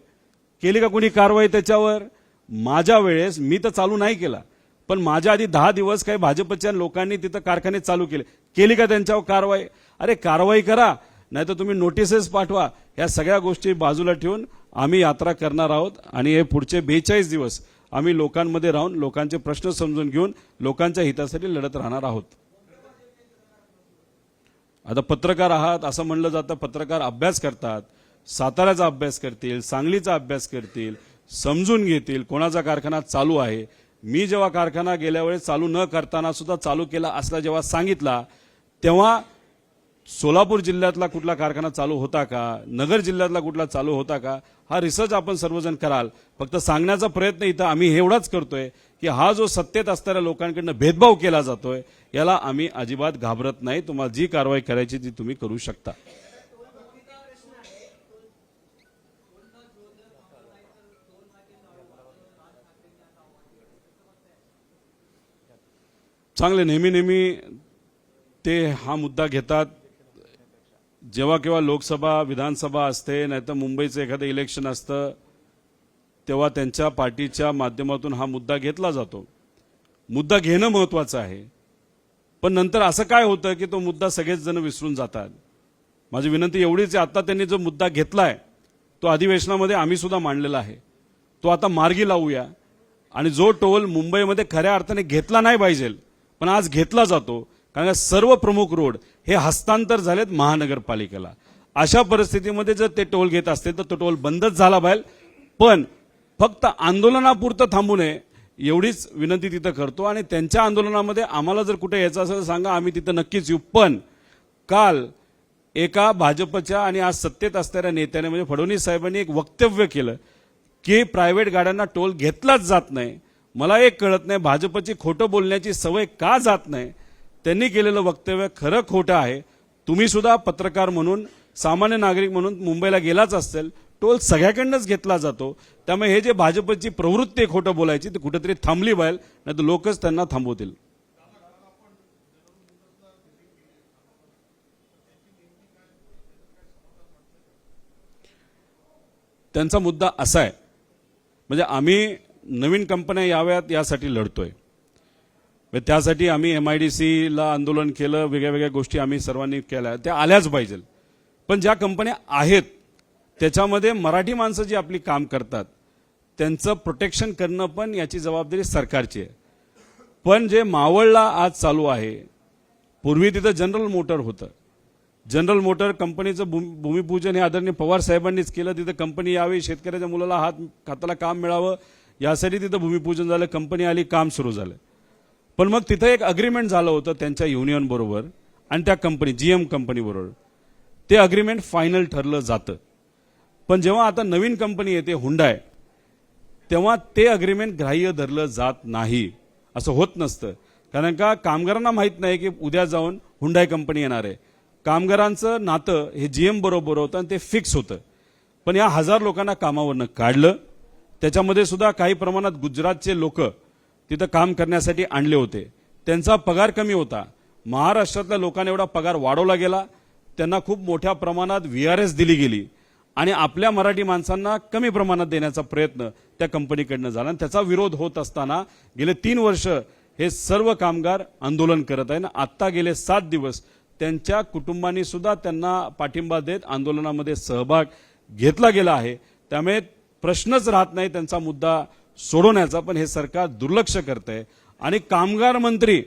Speaker 1: केली का कोणी कारवाई त्याच्यावर? माझ्या वेळेस मी तर चालू नाही केला, पण माझ्या आधी 10 दिवस काही भाजपच्या लोकांनी तिथं कारखाने चालू केले. केली का त्यांच्यावर कारवाई? अरे कारवाई करा, नाही तर तुम्ही नोटिसेस पाठवा. या सगळ्या गोष्टी बाजूला ठेवून आम्ही यात्रा करणार आहोत आणि हे पुढचे 42 दिवस आम्ही लोकांमध्ये राहून लोकांचे प्रश्न समजून घेऊन लोकांच्या हितासाठी लढत राहणार आहोत. आता पत्रकार आहात असं म्हणलं जातं, पत्रकार अभ्यास करतात, साताऱ्याचा अभ्यास करतील, सांगलीचा अभ्यास करतील, समजून घेतील कोणाचा कारखाना चालू आहे. मी जेव्हा कारखाना गेल्या वेळेस चालू न करताना सुद्धा चालू केला असला जेव्हा सांगितला, तेव्हा सोलापूर जिल्ह्यातला कुठला कारखाना चालू होता का, नगर जिल्ह्यातला कुठला चालू होता का, हा रिसर्च आपण सर्वजण कराल. फक्त सांगण्याचा प्रयत्न इथं आम्ही एवढाच करतोय की हा जो सत्तेत असणाऱ्या लोकांकडनं भेदभाव केला जातोय याला आम्ही अजिबात घाबरत नाही. तुम्हाला जी कारवाई करायची ती तुम्ही करू शकता. चांगले नेहमी ते हा मुद्दा घेतात. जेव्हा केव्हा लोकसभा विधानसभा असते नाहीतर मुंबईचं एखादं इलेक्शन असतं तेव्हा त्यांच्या पार्टीच्या माध्यमातून हा मुद्दा घेतला जातो. मुद्दा घेणं महत्वाचं आहे, पण नंतर असं काय होतं की तो मुद्दा सगळेच जण विसरून जातात. माझी विनंती एवढीच आहे, आता त्यांनी जो मुद्दा घेतलाय तो अधिवेशनामध्ये आम्ही सुद्धा मांडलेला आहे, तो आता मार्गी लावूया. आणि जो टोल मुंबईमध्ये खऱ्या अर्थाने घेतला नाही पाहिजे पण आज घेतला जातो, कारण सर्व प्रमुख रोड हे हस्तांतर झालेत महानगरपालिकेला. अशा परिस्थितीमध्ये जर ते टोल घेत असतील तर तो टोल बंदच झाला पाहिजे. पण फक्त आंदोलनापुरतं थांबू नये एवढीच विनंती तिथं करतो. आणि त्यांच्या आंदोलनामध्ये आम्हाला जर कुठे यायचं असेल तर सांगा, आम्ही तिथं नक्कीच येऊ. पण काल एका भाजपच्या आणि आज सत्तेत असणाऱ्या नेत्याने म्हणजे फडणवीस साहेबांनी एक वक्तव्य केलं की प्रायव्हेट गाड्यांना टोल घेतलाच जात नाही. मला एक कळत नाही भाजपची खोटं बोलण्याची सवय का जात नाही. त्यांनी केलेलं वक्तव्य खरं खोटं आहे. तुम्ही सुद्धा पत्रकार म्हणून सामान्य नागरिक म्हणून मुंबईला गेलाच असेल, टोल सगळ्याकडनंच घेतला जातो. त्यामुळे हे जे भाजपची प्रवृत्ती आहे खोटं बोलायची ती कुठेतरी थांबली पाहिजे, नाही तर लोकच त्यांना थांबवतील. त्यांचा मुद्दा असा आहे, म्हणजे आम्ही नवीन कंपन्या याव्यात यासाठी लढतोय. त्यासाठी आम्ही MIDC ला आंदोलन केलं, वेगळ्या वेगळ्या गोष्टी आम्ही सर्वांनी केल्या, त्या आल्याच पाहिजे. पण ज्या कंपन्या आहेत त्याच्यामध्ये मराठी माणसं जी आपली काम करतात त्यांचं प्रोटेक्शन करणं पण याची जबाबदारी सरकारची आहे. पण जे मावळला आज चालू आहे, पूर्वी तिथं जनरल मोटर होतं. जनरल मोटर कंपनीचं भूमिपूजन हे आदरणीय पवार साहेबांनीच केलं. तिथं कंपनी यावी, शेतकऱ्याच्या मुलाला हाताला काम मिळावं यासाठी तिथं भूमिपूजन झालं, कंपनी आली, काम सुरू झालं. पण मग तिथं एक अग्रीमेंट झालं होतं त्यांच्या युनियन बरोबर आणि त्या कंपनी GM कंपनी बरोबर. ते अग्रीमेंट फायनल ठरलं जातं. पण जेव्हा आता नवीन कंपनी येते हुंडाय, तेव्हा ते अग्रीमेंट ग्राह्य धरलं जात नाही. असं होत नसतं, कारण का कामगारांना माहित नाही की उद्या जाऊन हुंडाय कंपनी येणार आहे. कामगारांचं नातं हे GM बरोबर होतं आणि ते फिक्स होतं. पण या 1000 लोकांना कामावरनं काढलं. त्याच्यामध्ये सुद्धा काही प्रमाणात गुजरातचे लोक तिथं काम करण्यासाठी आणले होते. त्यांचा पगार कमी होता. महाराष्ट्रातल्या लोकांना एवढा पगार वाढवला गेला, त्यांना खूप मोठ्या प्रमाणात VRS दिली गेली आणि आपल्या मराठी माणसांना कमी प्रमाणात देण्याचा प्रयत्न त्या कंपनीकडनं झाला. आणि त्याचा विरोध होत असताना गेले 3 वर्ष हे सर्व कामगार आंदोलन करत आहे. आता गेले 7 दिवस त्यांच्या कुटुंबांनी सुद्धा त्यांना पाठिंबा देत आंदोलनामध्ये सहभाग घेतला गेला आहे. त्यामुळे प्रश्नच राहत नाही त्यांचा मुद्दा सोडवण्याचा, पण हे सरकार दुर्लक्ष करतंय. आणि कामगार मंत्री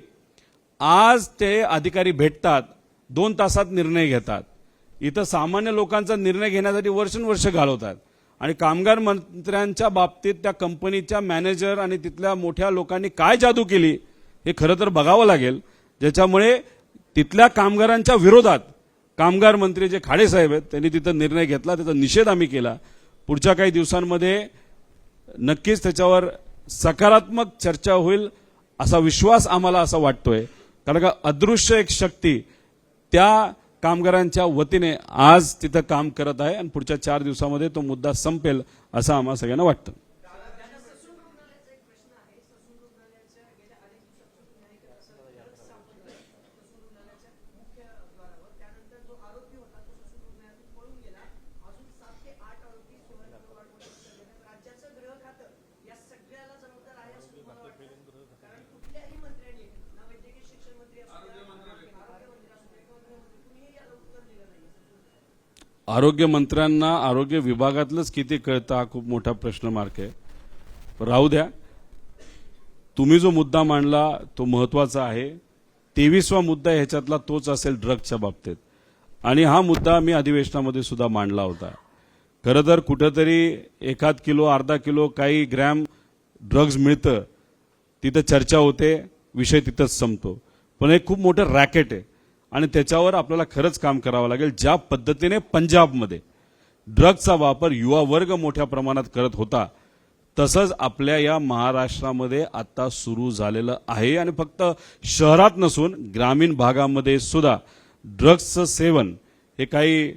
Speaker 1: आज ते अधिकारी भेटतात, 2 तासात निर्णय घेतात. इथं सामान्य लोकांचा निर्णय घेण्यासाठी वर्षानुवर्ष घालवतात. आणि कामगार मंत्र्यांच्या बाबतीत त्या कंपनीच्या मॅनेजर आणि तिथल्या मोठ्या लोकांनी काय जादू केली हे खरं तर बघावं लागेल, ज्याच्यामुळे तिथल्या कामगारांच्या विरोधात कामगार मंत्री जे खाडे साहेब आहेत त्यांनी तिथं निर्णय घेतला. त्याचा निषेध आम्ही केला. पुढच्या काही दिवसांमध्ये नक्कीच त्याच्यावर सकारात्मक चर्चा होईल असा विश्वास आम्हाला असा वाटतोय. कारण का अदृश्य एक शक्ती त्या कामगारांच्या वतीने आज तिथं काम करत आहे आणि पुढच्या 4 दिवसामध्ये तो मुद्दा संपेल असं आम्हा सगळ्यांना वाटतं. आरोग्य मंत्र्यांना आरोग्य विभागातलंच किती कळतं हा खूप मोठा प्रश्न मार्क आहे. राहू द्या, तुम्ही जो मुद्दा मांडला तो महत्वाचा आहे. 23वा मुद्दा ह्याच्यातला तोच असेल ड्रग्जच्या बाबतीत, आणि हा मुद्दा मी अधिवेशनामध्ये सुद्धा मांडला होता. खरं तर कुठंतरी 1 किलो अर्धा किलो काही ग्रॅम ड्रग्ज मिळतं, तिथं चर्चा होते, विषय तिथंच संपतो. पण हे खूप मोठं रॅकेट आहे आणि त्याच्यावर आपल्याला खरंच काम करावं लागेल. ज्या पद्धतीने पंजाबमध्ये ड्रग्जचा वापर युवा वर्ग मोठ्या प्रमाणात करत होता, तसंच आपल्या या महाराष्ट्रामध्ये आता सुरू झालेलं आहे. आणि फक्त शहरात नसून ग्रामीण भागामध्ये सुद्धा ड्रग्जचं सेवन हे काही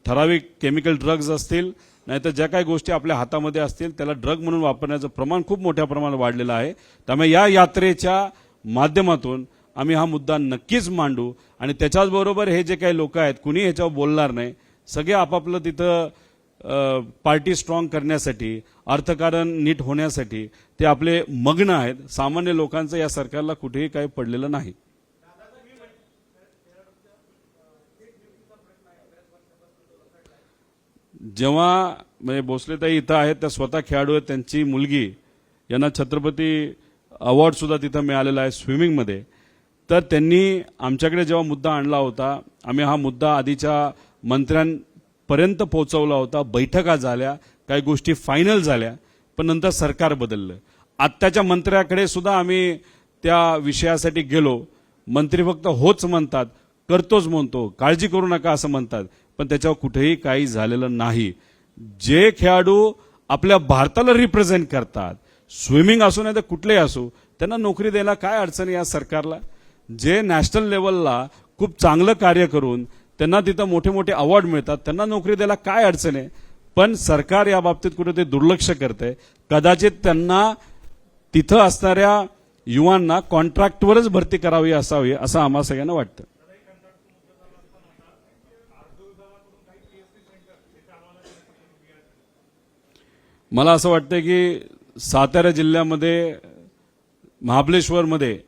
Speaker 1: ठराविक केमिकल ड्रग्ज असतील, नाहीतर ज्या काही गोष्टी आपल्या हातामध्ये असतील त्याला ड्रग म्हणून वापरण्याचं प्रमाण खूप मोठ्या प्रमाणात वाढलेलं आहे. त्यामुळे या यात्रेच्या माध्यमातून आम्ही हा मुद्दा नक्कीच मांडू आणि त्याच्याच बरोबर हे जे काही लोक आहेत कुणी ह्याच्यावर बोलणार नाही. सगळे आपापलं तिथं पार्टी स्ट्रॉंग करण्यासाठी, अर्थकारण नीट होण्यासाठी ते आपले मग्न आहेत. सामान्य लोकांचं या सरकारला कुठेही काही पडलेलं नाही. जेव्हा म्हणजे भोसलेताई इथं आहेत, त्या स्वतः खेळाडू आहेत, त्यांची मुलगी यांना छत्रपती अवॉर्ड सुद्धा तिथं मिळालेला आहे स्विमिंगमध्ये. तर त्यांनी आमच्याकडे जेव्हा मुद्दा आणला होता, आम्ही हा मुद्दा आधीच्या मंत्र्यांपर्यंत पोहोचवला होता. बैठका झाल्या, काही गोष्टी फायनल झाल्या, पण नंतर सरकार बदललं. आत्ताच्या मंत्र्याकडे सुद्धा आम्ही त्या विषयासाठी गेलो. मंत्री फक्त होच म्हणतात, करतोच म्हणतो, काळजी करू नका असं म्हणतात, पण त्याच्यावर कुठेही काही झालेलं नाही. जे खेळाडू आपल्या भारताला रिप्रेझेंट करतात, स्विमिंग असो नाही तर कुठलेही असो, त्यांना नोकरी द्यायला काय अडचण या सरकारला. जे नॅशनल लेवलला खूप चांगलं कार्य करून त्यांना तिथं मोठे मोठे अवॉर्ड मिळतात, त्यांना नोकरी द्यायला काय अडचण आहे. पण सरकार या बाबतीत कुठे ते दुर्लक्ष करते. कदाचित त्यांना तिथं असणाऱ्या युवांना कॉन्ट्रॅक्टवरच भरती करावी असावी असं आम्हा सगळ्यांना वाटतं. मला असं वाटतं की सातारा जिल्ह्यामध्ये महाबळेश्वरमध्ये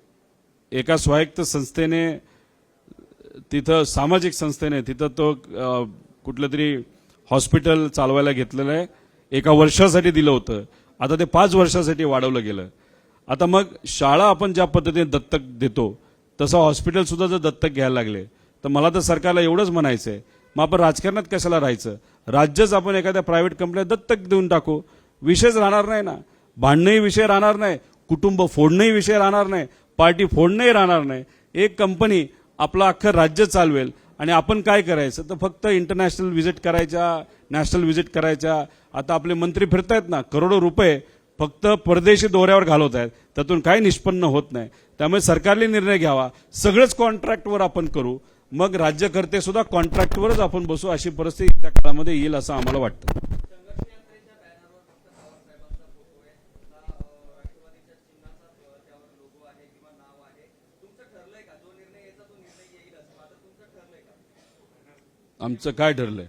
Speaker 1: एका स्वायत्त संस्थेने तिथं सामाजिक संस्थेने तिथं तो कुठलं तरी हॉस्पिटल चालवायला घेतलेलं आहे. 1 वर्षासाठी दिलं होतं, आता ते 5 वर्षासाठी वाढवलं गेलं. आता मग शाळा आपण ज्या पद्धतीने दत्तक देतो तसं हॉस्पिटल सुद्धा जर दत्तक घ्यायला लागले तर मला तर सरकारला एवढंच म्हणायचं आहे, मग आपण राजकारणात कशाला राहायचं. राज्यच आपण एखाद्या प्रायव्हेट कंपनीला दत्तक देऊन टाकू, विषयच राहणार नाही ना. भांडणंही विषय राहणार नाही, कुटुंब फोडणंही विषय राहणार नाही, पार्टी फोडणंही राहणार नाही. एक कंपनी आपलं अख्खं राज्य चालवेल आणि आपण काय करायचं तर फक्त इंटरनॅशनल व्हिजिट करायच्या, नॅशनल व्हिजिट करायच्या. आता आपले मंत्री फिरतायत ना, करोडो रुपये फक्त परदेशी दौऱ्यावर घालवत आहेत, त्यातून काही निष्पन्न होत नाही. त्यामुळे सरकारने निर्णय घ्यावा, सगळंच कॉन्ट्रॅक्टवर आपण करू, मग राज्यकर्ते सुद्धा कॉन्ट्रॅक्टवरच आपण बसू, अशी परिस्थिती त्या काळामध्ये येईल असं आम्हाला वाटतं. आमचं काय ठरलंय?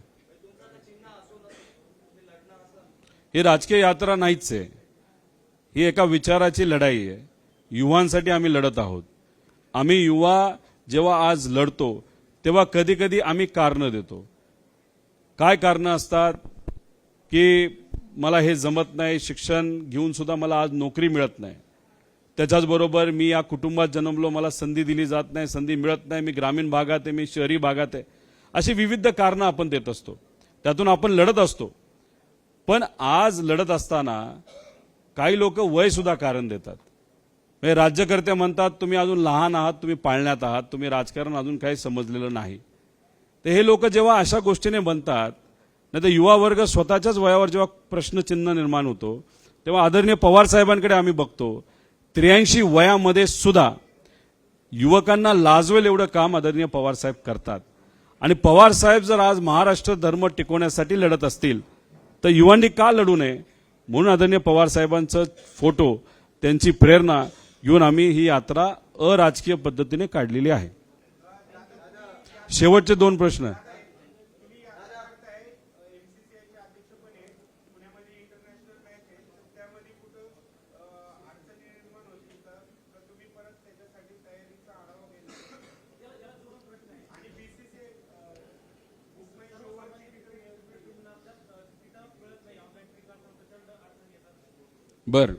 Speaker 1: ही राजकीय यात्रा नाहीच आहे, ही एका विचाराची लढाई आहे. युवांसाठी आम्ही लढत आहोत. आम्ही युवा जेव्हा आज लढतो तेव्हा कधी कधी आम्ही कारणं देतो. काय कारणं असतात की मला हे जमत नाही, शिक्षण घेऊन सुद्धा मला आज नोकरी मिळत नाही, त्याच्याचबरोबर मी या कुटुंबात जन्मलो, मला संधी दिली जात नाही, संधी मिळत नाही, मी ग्रामीण भागात आहे, मी शहरी भागात आहे, अशी विविध कारणं आपण देत असतो, त्यातून आपण लढत असतो. पण आज लढत असताना काही लोक वय सुद्धा कारण देतात. म्हणजे राज्यकर्ते म्हणतात तुम्ही अजून लहान आहात, तुम्ही पाळण्यात आहात, तुम्ही राजकारण अजून काही समजलेलं नाही. तर हे लोक जेव्हा अशा गोष्टीने बनतात, नाही तर युवा वर्ग स्वतःच्याच वयावर जेव्हा प्रश्नचिन्ह निर्माण होतो, तेव्हा आदरणीय पवार साहेबांकडे आम्ही बघतो 83 वयामध्ये सुद्धा युवकांना लाजवेल एवढं काम आदरणीय पवारसाहेब करतात. आणि पवारसाहेब जर आज महाराष्ट्र धर्म टिकवण्यासाठी लढत असतील तर युवांनी का लढू नये, म्हणून आदरणीय पवारसाहेबांचं फोटो, त्यांची प्रेरणा घेऊन आम्ही ही यात्रा अराजकीय पद्धतीने काढलेली आहे. शेवटचे 2 प्रश्न. बर,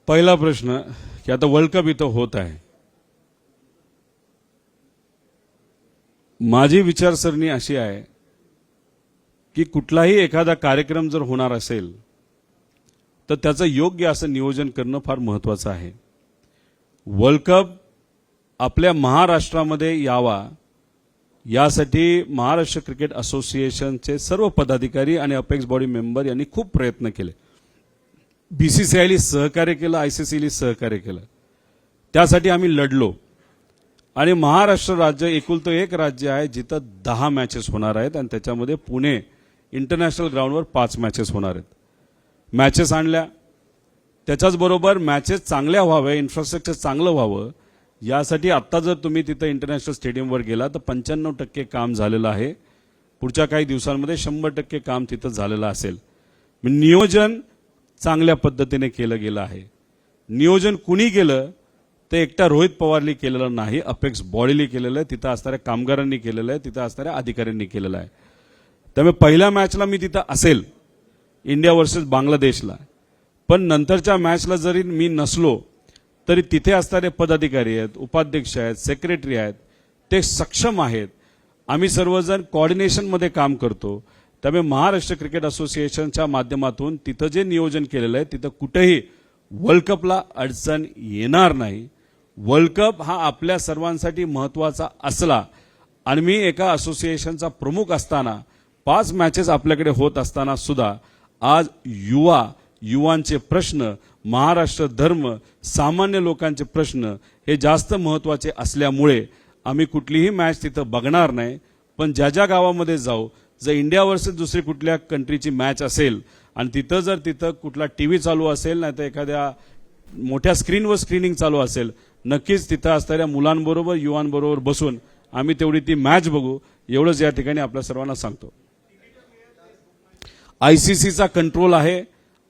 Speaker 1: पहिला प्रश्न की आता वर्ल्ड कप इथं होत आहे. माझी विचारसरणी अशी आहे की कुठलाही एखादा कार्यक्रम जर होणार असेल तर त्याचं योग्य असं नियोजन करणं फार महत्त्वाचं आहे. वर्ल्ड कप आपल्या महाराष्ट्रामध्ये यावा यासाठी महाराष्ट्र क्रिकेट असोसिएशनचे सर्व पदाधिकारी आणि अपेक्स बॉडी मेंबर यांनी खूप प्रयत्न केले. बीसीसीआयला सहकार्य केलं, आयसीसीला सहकार्य केलं. त्यासाठी आम्ही लढलो आणि महाराष्ट्र राज्य एकुलतं एक राज्य आहे जिथं 10 मॅचेस होणार आहेत आणि त्याच्यामध्ये पुणे इंटरनॅशनल ग्राउंडवर 5 मॅचेस होणार आहेत. मॅचेस आणल्या, त्याच्याच बरोबर मॅचेस चांगल्या व्हाव्या, इन्फ्रास्ट्रक्चर चांगलं व्हावं यासाठी आत्ता जर तुम्ही तिथं इंटरनॅशनल स्टेडियमवर गेला तर 95% काम झालेलं आहे. पुढच्या काही दिवसांमध्ये 100% काम तिथं झालेलं असेल. नियोजन चांगल्या पद्धतीने केलं गेलं आहे. नियोजन कुणी केलं तर एकटा रोहित पवारली केलेलं नाही, अपेक्स बॉडीली केलेलं आहे, तिथं असणाऱ्या कामगारांनी केलेलं आहे, तिथं असणाऱ्या अधिकाऱ्यांनी केलेलं आहे. त्यामुळे पहिल्या मॅचला मी तिथं असेल, इंडिया वर्सेस बांगलादेशला, पण नंतरच्या मॅचला जरी मी नसलो तरी तिथे असणारे पदाधिकारी आहेत, उपाध्यक्ष आहेत, सेक्रेटरी आहेत, ते सक्षम आहेत. आम्ही सर्वजण कोऑर्डिनेशनमध्ये काम करतो. त्यामुळे महाराष्ट्र क्रिकेट असोसिएशनच्या माध्यमातून तिथं जे नियोजन केलेलं आहे तिथं कुठेही वर्ल्ड कपला अडचण येणार नाही. वर्ल्ड कप हा आपल्या सर्वांसाठी महत्त्वाचा असला आणि मी एका असोसिएशनचा प्रमुख असताना 5 मॅचेस आपल्याकडे होत असताना सुद्धा आज युवांचे प्रश्न, महाराष्ट्र धर्म, सामान्य लोकांचे प्रश्न हे जास्त महत्त्वाचे असल्यामुळे आम्ही कुठलीही मॅच तिथं बघणार नाही. पण ज्या ज्या गावामध्ये जाऊ, जर इंडिया वर्सेस दुसरी कुठल्या कंट्रीची मॅच असेल आणि तिथं कुठला टीव्ही चालू असेल नाही तर एखाद्या मोठ्या स्क्रीनवर स्क्रीनिंग चालू असेल, नक्कीच तिथं असणाऱ्या मुलांबरोबर, युवांबरोबर बसून आम्ही तेवढी ती मॅच बघू, एवढंच या ठिकाणी आपल्या सर्वांना सांगतो. आयसीसीचा कंट्रोल आहे.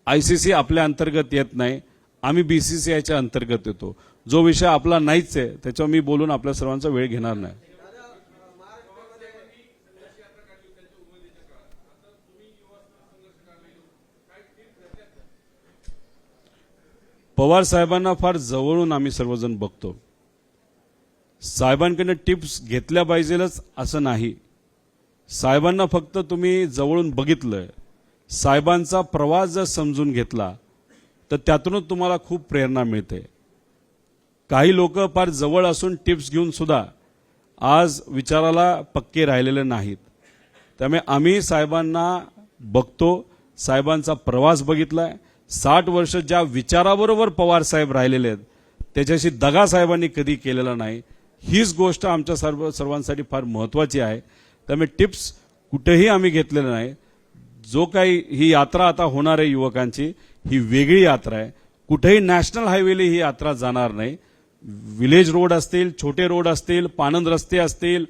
Speaker 1: आयसीसी आपल्या अंतर्गत येत नाही, आम्ही बीसीसीआयच्या अंतर्गत येतो. जो विषय आपला नाहीच आहे त्याच्यावर मी बोलून आपल्या सर्वांचा वेळ घेणार नाही. पवार साहेबांना फार जवळून आम्ही सर्वजण बघतो. साहेबांकडनं टिप्स घेतल्या पाहिजेलच असं नाही. साहेबांना फक्त तुम्ही जवळून बघितलं, साहेबांचा प्रवास जर समजून घेतला तर त्यातूनच तुम्हाला खूप प्रेरणा मिळते. काही लोक फार जवळ असून टिप्स घेऊन सुद्धा आज विचाराला पक्के राहिलेले नाहीत. त्यामुळे आम्ही साहेबांना बघतो, साहेबांचा प्रवास बघितलाय. 60 वर्ष ज्या विचाराबरोबर पवार साहेब राहिलेले आहेत त्याच्याशी दगा साहेबांनी कधी केलेला नाही. हीच गोष्ट आमच्या सर्वांसाठी फार महत्त्वाची आहे. त्यामुळे टिप्स कुठेही आम्ही घेतलेले नाही. जो काही ही यात्रा आता होणार आहे युवकांची, ही वेगळी यात्रा आहे. कुठेही नॅशनल हायवेला ही यात्रा जाणार नाही. विलेज रोड असतील, छोटे रोड असतील, पानंद रस्ते असतील,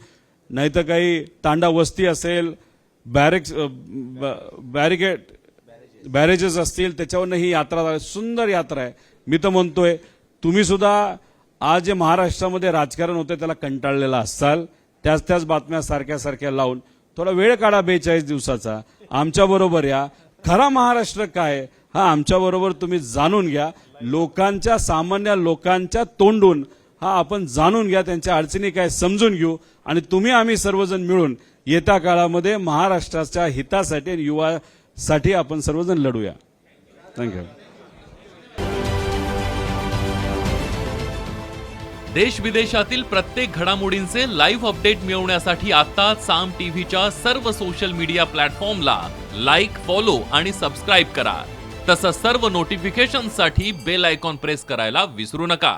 Speaker 1: नाहीतर काही तांडा वस्ती असेल, बॅरेजेस असतील, त्याच्यावरनं ही यात्रा सुंदर यात्रा आहे. मी तर म्हणतोय तुम्ही सुद्धा आज जे महाराष्ट्रामध्ये राजकारण होते त्याला कंटाळलेला असाल, त्याच बातम्या सारख्या लावून थोडा वेळ काढा 42 दिवसाचा, आमच्याबरोबर या. खरा महाराष्ट्र काय हा आमच्याबरोबर तुम्ही जाणून घ्या. लोकांच्या, सामान्य लोकांच्या तोंडून हा आपण जाणून घ्या, त्यांच्या अडचणी काय समजून घेऊ आणि तुम्ही आम्ही सर्वजण मिळून येत्या काळामध्ये महाराष्ट्राच्या हितासाठी आणि युवासाठी आपण सर्वजण लढूया. थँक्यू.
Speaker 6: देश विदेशातील प्रत्येक घडामोडींचे लाईव्ह अपडेट मिळवण्यासाठी आता साम टीव्हीच्या सर्व सोशल मीडिया प्लॅटफॉर्मला लाईक, फॉलो आणि सबस्क्राईब करा. तसंच सर्व नोटिफिकेशनसाठी बेल आयकॉन प्रेस करायला विसरू नका.